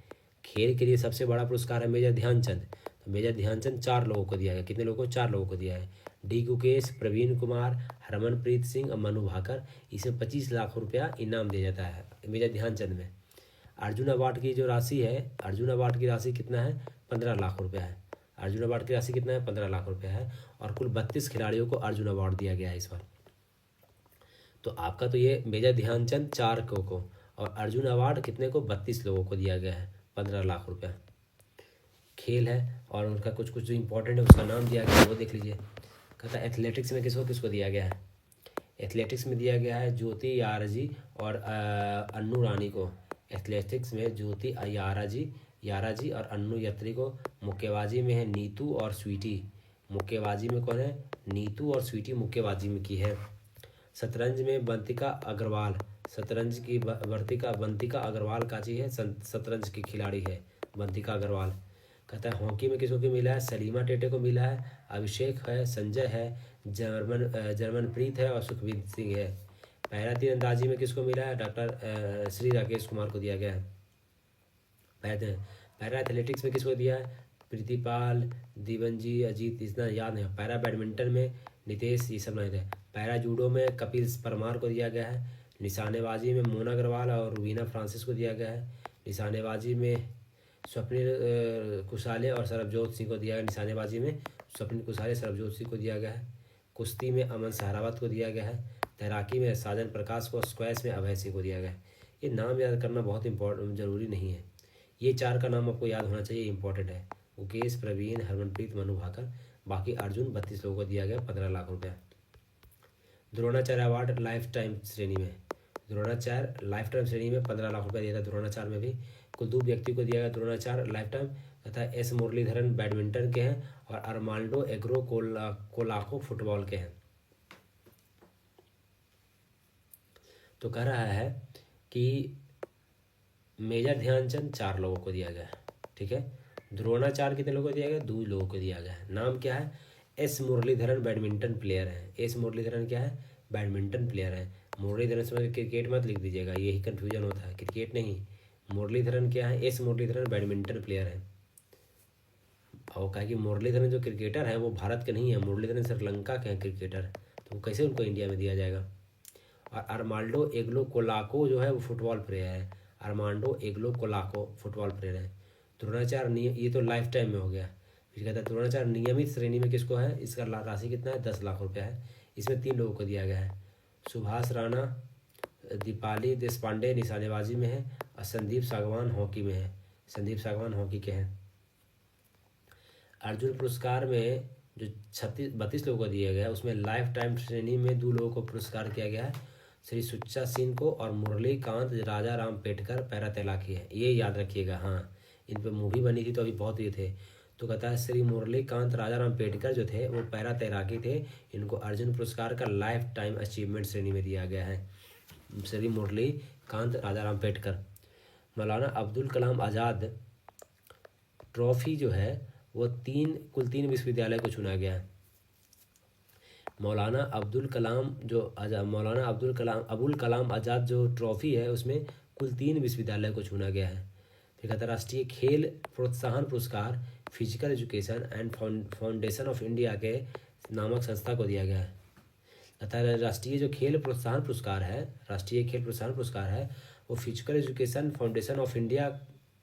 खेल के लिए सबसे बड़ा पुरस्कार है मेजर ध्यानचंद। तो मेजर ध्यानचंद 4 लोगों को दिया गया। कितने लोगों को? 4 लोगों को दिया है। डी गुकेश, प्रवीण कुमार, हरमनप्रीत सिंह और मनु भाकर। इसमें 25 लाख रुपया इनाम दिया जाता है मेजर ध्यानचंद में। अर्जुन अवार्ड की जो राशि है, अर्जुन अवार्ड की राशि कितना है, 15 लाख रुपया है। अर्जुन अवार्ड की राशि कितना है, 15 लाख रुपया है। और कुल 32 खिलाड़ियों को अर्जुन अवार्ड दिया गया है इस बार। तो आपका तो ये मेजर ध्यानचंद 4 को और अर्जुन अवार्ड कितने को, 32 लोगों को दिया गया है, 15 लाख रुपया। खेल है और उनका कुछ कुछ जो इंपॉर्टेंट है उसका नाम दिया गया है वो देख लीजिए। कहता है एथलेटिक्स में किसको किसको दिया गया है। एथलेटिक्स में दिया गया है ज्योति याराजी और अन्नू रानी को। एथलेटिक्स में ज्योति याराजी और अन्नू यत्री को। मुक्केबाजी में है नीतू और स्वीटी। मुक्केबाजी में कौन है, नीतू और स्वीटी मुक्केबाजी में की है। शतरंज में बंतिका अग्रवाल, शतरंज की बंतिका अग्रवाल काची है, शतरंज की खिलाड़ी है बंतिका अग्रवाल। कहता है हॉकी में किसको मिला है, सलीमा टेटे को मिला है, अभिषेक है, संजय है, जर्मनप्रीत है और सुखवीर सिंह है। पैरा तीरंदाजी में किसको मिला है, डॉक्टर श्री राकेश कुमार को दिया गया है। पैरा एथलेटिक्स में किसको दिया है, प्रीतिपाल, दीवनजी, अजीत, इतना याद नहीं। पैरा बैडमिंटन में नितेश, ये सब नहीं थे। पैरा जूडो में कपिल परमार को दिया गया है। निशानेबाजी में मोना अग्रवाल और रूबीना फ्रांसिस को दिया गया है। निशानेबाजी में स्वप्निल कुशाले और सरबजोत सिंह को दिया गया। निशानेबाजी में स्वप्निल कुशाले, सरबजोत सिंह को दिया गया है। कुश्ती में अमन सहरावत को दिया गया है। तैराकी में साजन प्रकाश को, स्क्वैश में अभय सिंह को दिया गया है। ये नाम याद करना बहुत इंपॉर्टेंट जरूरी नहीं है, ये 4 का नाम आपको याद होना चाहिए, इंपॉर्टेंट है। मुकेश, प्रवीण, हरमनप्रीत, मनु भाकर। बाकी अर्जुन 32 लोगों को दिया गया 15 लाख रुपया। द्रोणाचार्य अवार्ड लाइफ टाइम श्रेणी में, द्रोणाचार्य लाइफ टाइम श्रेणी में 15 लाख रुपया दिया था द्रोणाचार्य में भी। कुल 2 व्यक्ति को दिया गया द्रोणाचार्य लाइफ टाइम तथा एस मुरलीधरन बैडमिंटन के हैं और अरमांडो एग्रो कोलाको फुटबॉल के हैं। तो कह रहा है कि मेजर ध्यानचंद 4 लोगों को दिया गया है, ठीक है। द्रोणाचार्य कितने लोगों को दिया गया, 2 लोगों को दिया गया है। नाम क्या है, एस मुरलीधरन बैडमिंटन प्लेयर है। एस मुरलीधरन क्या है, बैडमिंटन प्लेयर है। मुरलीधरन से क्रिकेट मत लिख दीजिएगा, यही कन्फ्यूजन होता है, क्रिकेट नहीं। मुरलीधरन क्या है, एस मुरलीधरन बैडमिंटन प्लेयर है। और कहा कि मुरलीधरन जो क्रिकेटर है वो भारत के नहीं है, मुरलीधरन श्रीलंका के हैं क्रिकेटर, तो कैसे उनको इंडिया में दिया जाएगा। और अरमांडो एग्लो कोलाको जो है वो फुटबॉल प्लेयर है। अरमांडो एग्लो कोलाको फुटबॉल प्लेयर है। द्रोणाचार्य ये तो लाइफ टाइम में हो गया। फिर कहता है द्रोणाचार्य नियमित श्रेणी में किसको है, इसका राशि कितना है, 10 लाख रुपया है। इसमें 3 लोगों को दिया गया है। सुभाष राणा, दीपाली देशपांडे निशानेबाजी में है और संदीप सागवान हॉकी में है। संदीप सागवान हॉकी के हैं। अर्जुन पुरस्कार में जो 32 लोगों को दिया गया है उसमें लाइफ टाइम श्रेणी में 2 लोगों को पुरस्कार किया गया है, श्री सुच्चा सिंह को और मुरली कांत राजा राम पेटकर पैरा तैराकी है, ये याद रखिएगा। हाँ, इन पर मूवी बनी थी तो अभी बहुत ये थे। तो कहता है श्री मुरली कांत राजा राम पेटकर जो थे वो पैरा तैराकी थे, इनको अर्जुन पुरस्कार का लाइफ टाइम अचीवमेंट श्रेणी में दिया गया है, श्री मुरली कांत राजा राम पेटकर। मौलाना अब्दुल कलाम आज़ाद ट्रॉफी जो है वो कुल तीन विश्वविद्यालय को चुना गया है। मौलाना अबुल कलाम आज़ाद जो ट्रॉफी है उसमें कुल 3 विश्वविद्यालय को चुना गया है। फिर कहता है राष्ट्रीय खेल प्रोत्साहन पुरस्कार physical education and foundation of India के नामक संस्था को दिया गया है। कहता है राष्ट्रीय जो खेल प्रोत्साहन पुरस्कार है वो physical education foundation of India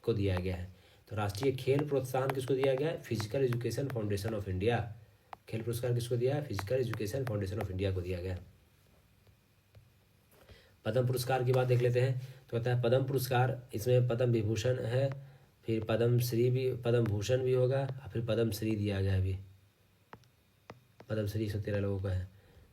को दिया गया है। तो राष्ट्रीय खेल प्रोत्साहन किसको दिया गया है, physical education foundation of India. खेल पुरस्कार किसको दिया है, physical education foundation of India को दिया गया। पद्म पुरस्कार की बात देख लेते हैं। तो कहता है पद्म पुरस्कार, इसमें पद्म विभूषण है, फिर पद्म भूषण भी होगा, फिर पद्म श्री दिया गया अभी। पद्म श्री 113 लोगों का है।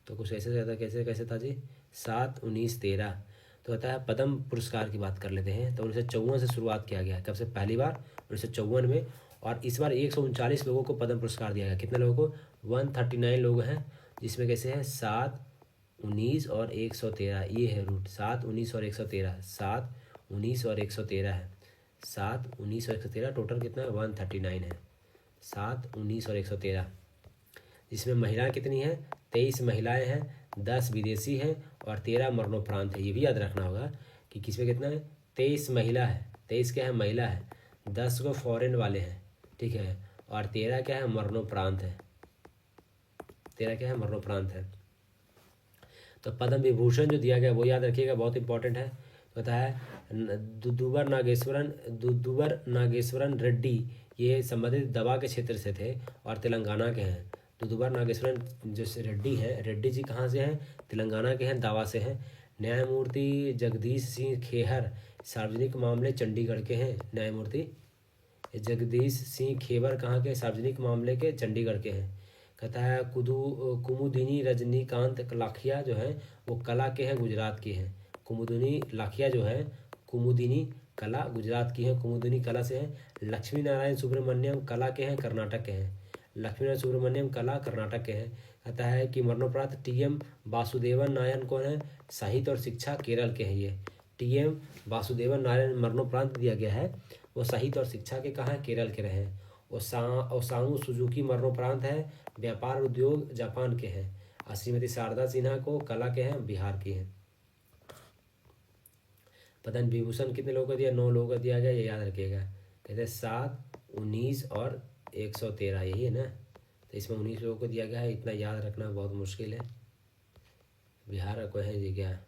तो कुछ ऐसे ज़्यादा कैसे था जी, 7, 19, 13। तो कहता है पद्म पुरस्कार की बात कर लेते हैं। तो 1954 से शुरुआत किया गया, कब से, पहली बार 1954 में। और इस बार 139 लोगों को पद्म पुरस्कार दिया गया। कितने लोगों को, 139 लोग हैं, जिसमें कैसे हैं 7, 19 और 113, ये है रूट। 7, 19 और 113, 7, 19 और 113 है। 7, 19 और 113 टोटल कितना है, 139 है। 7, 19 और 113, जिसमें महिलाएं कितनी हैं, 23 महिलाएं हैं, 10 विदेशी हैं और 13 मरणोपरांत है। ये भी याद रखना होगा कि किसमें कितना है, 23 महिला है, 23 क्या है, महिला है, 10 को फॉरेन वाले हैं, ठीक है, और 13 क्या है, मरणोपरांत है। 13 क्या है, मरणोपरांत है। तो पद्म विभूषण जो दिया गया वो याद रखिएगा, बहुत इंपॉर्टेंट है। होता है दुदुवर नागेश्वरन रेड्डी, ये संबंधित दवा के क्षेत्र से थे और तेलंगाना के हैं। दुदुवर नागेश्वरन जो रेड्डी हैं, रेड्डी जी कहाँ से हैं, तेलंगाना के हैं, दावा से हैं। न्यायमूर्ति जगदीश सिंह खेहर सार्वजनिक मामले चंडीगढ़ के हैं। न्यायमूर्ति जगदीश सिंह खेवर कहाँ के, सार्वजनिक मामले के चंडीगढ़ के हैं। कहता है कुमुदिनी रजनीकांत लाखिया जो है वो कला के हैं, गुजरात की हैं। कुमुदिनी लाखिया जो है, कुमुदिनी कला गुजरात की है, कुमुदिनी कला से हैं। लक्ष्मी नारायण सुब्रमण्यम कला के हैं, कर्नाटक के हैं। लक्ष्मी नारायण सुब्रमण्यम कला कर्नाटक के हैं। कहता है कि मरणोपरांत टीएम वासुदेवन नारायण कौन है, साहित्य और शिक्षा केरल के हैं। ये टीएम वासुदेवन नारायण मरणोपरांत दिया गया है, वो साहित्य और शिक्षा के कहाँ, केरल के रहे। ओसामू सुजुकी मरणोपरांत है, व्यापार उद्योग जापान के हैं। और श्रीमती शारदा सिन्हा को कला के हैं, बिहार की हैं। पद्म विभूषण कितने लोगों को दिया, 9 लोगों को दिया गया, ये याद रखिएगा। कहते हैं 7, 19 और 113, यही है ना। तो इसमें 19 लोगों को दिया गया है, इतना याद रखना बहुत मुश्किल है। बिहार को है जी क्या,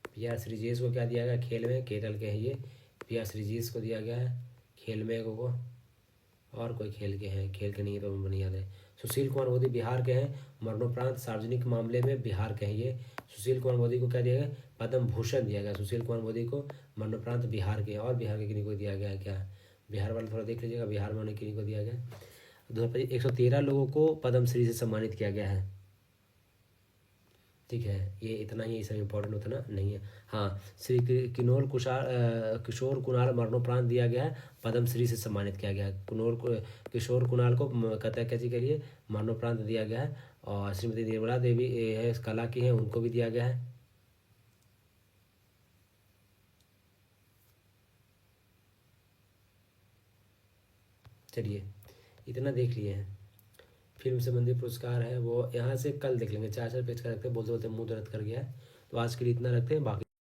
पी.आर. श्रीजेश को क्या दिया गया, खेल में, केरल के हैं ये। पी.आर. श्रीजेश को दिया गया है खेल में को, और कोई खेल के हैं, खेल के नहीं है तो नहीं याद है। सुशील कुमार मोदी बिहार के हैं, मरणोपरांत सार्वजनिक मामले में बिहार के हैं ये। सुशील कुमार मोदी को क्या दिया गया, पद्म भूषण दिया गया सुशील कुमार मोदी को, मरणोपरांत बिहार के। और बिहार के किन्हीं को दिया गया है क्या, बिहार वाले थोड़ा देख लीजिएगा, बिहार में उन्हें किन्हीं को दिया गया। 113 लोगों को पद्मश्री से सम्मानित किया गया है। ठीक है, ये इतना ही, इसमें इम्पोर्टेंट उतना नहीं है। हाँ, श्री किशोर कुणाल मरणोपरांत दिया गया है, पद्मश्री से सम्मानित किया गया है। किशोर कुणाल को कहता है कैसी करिए, मरणोपरांत दिया गया है। और श्रीमती निर्मला देवी है कला की हैं, उनको भी दिया गया है। चलिए इतना देख लिए हैं। फिल्म संबंधी पुरस्कार है वो यहाँ से कल देख लेंगे, 4 पेज का रखते हैं, बोलते बोलते मुंह दर्द कर गया है। तो आज के लिए इतना रखते हैं, बाकी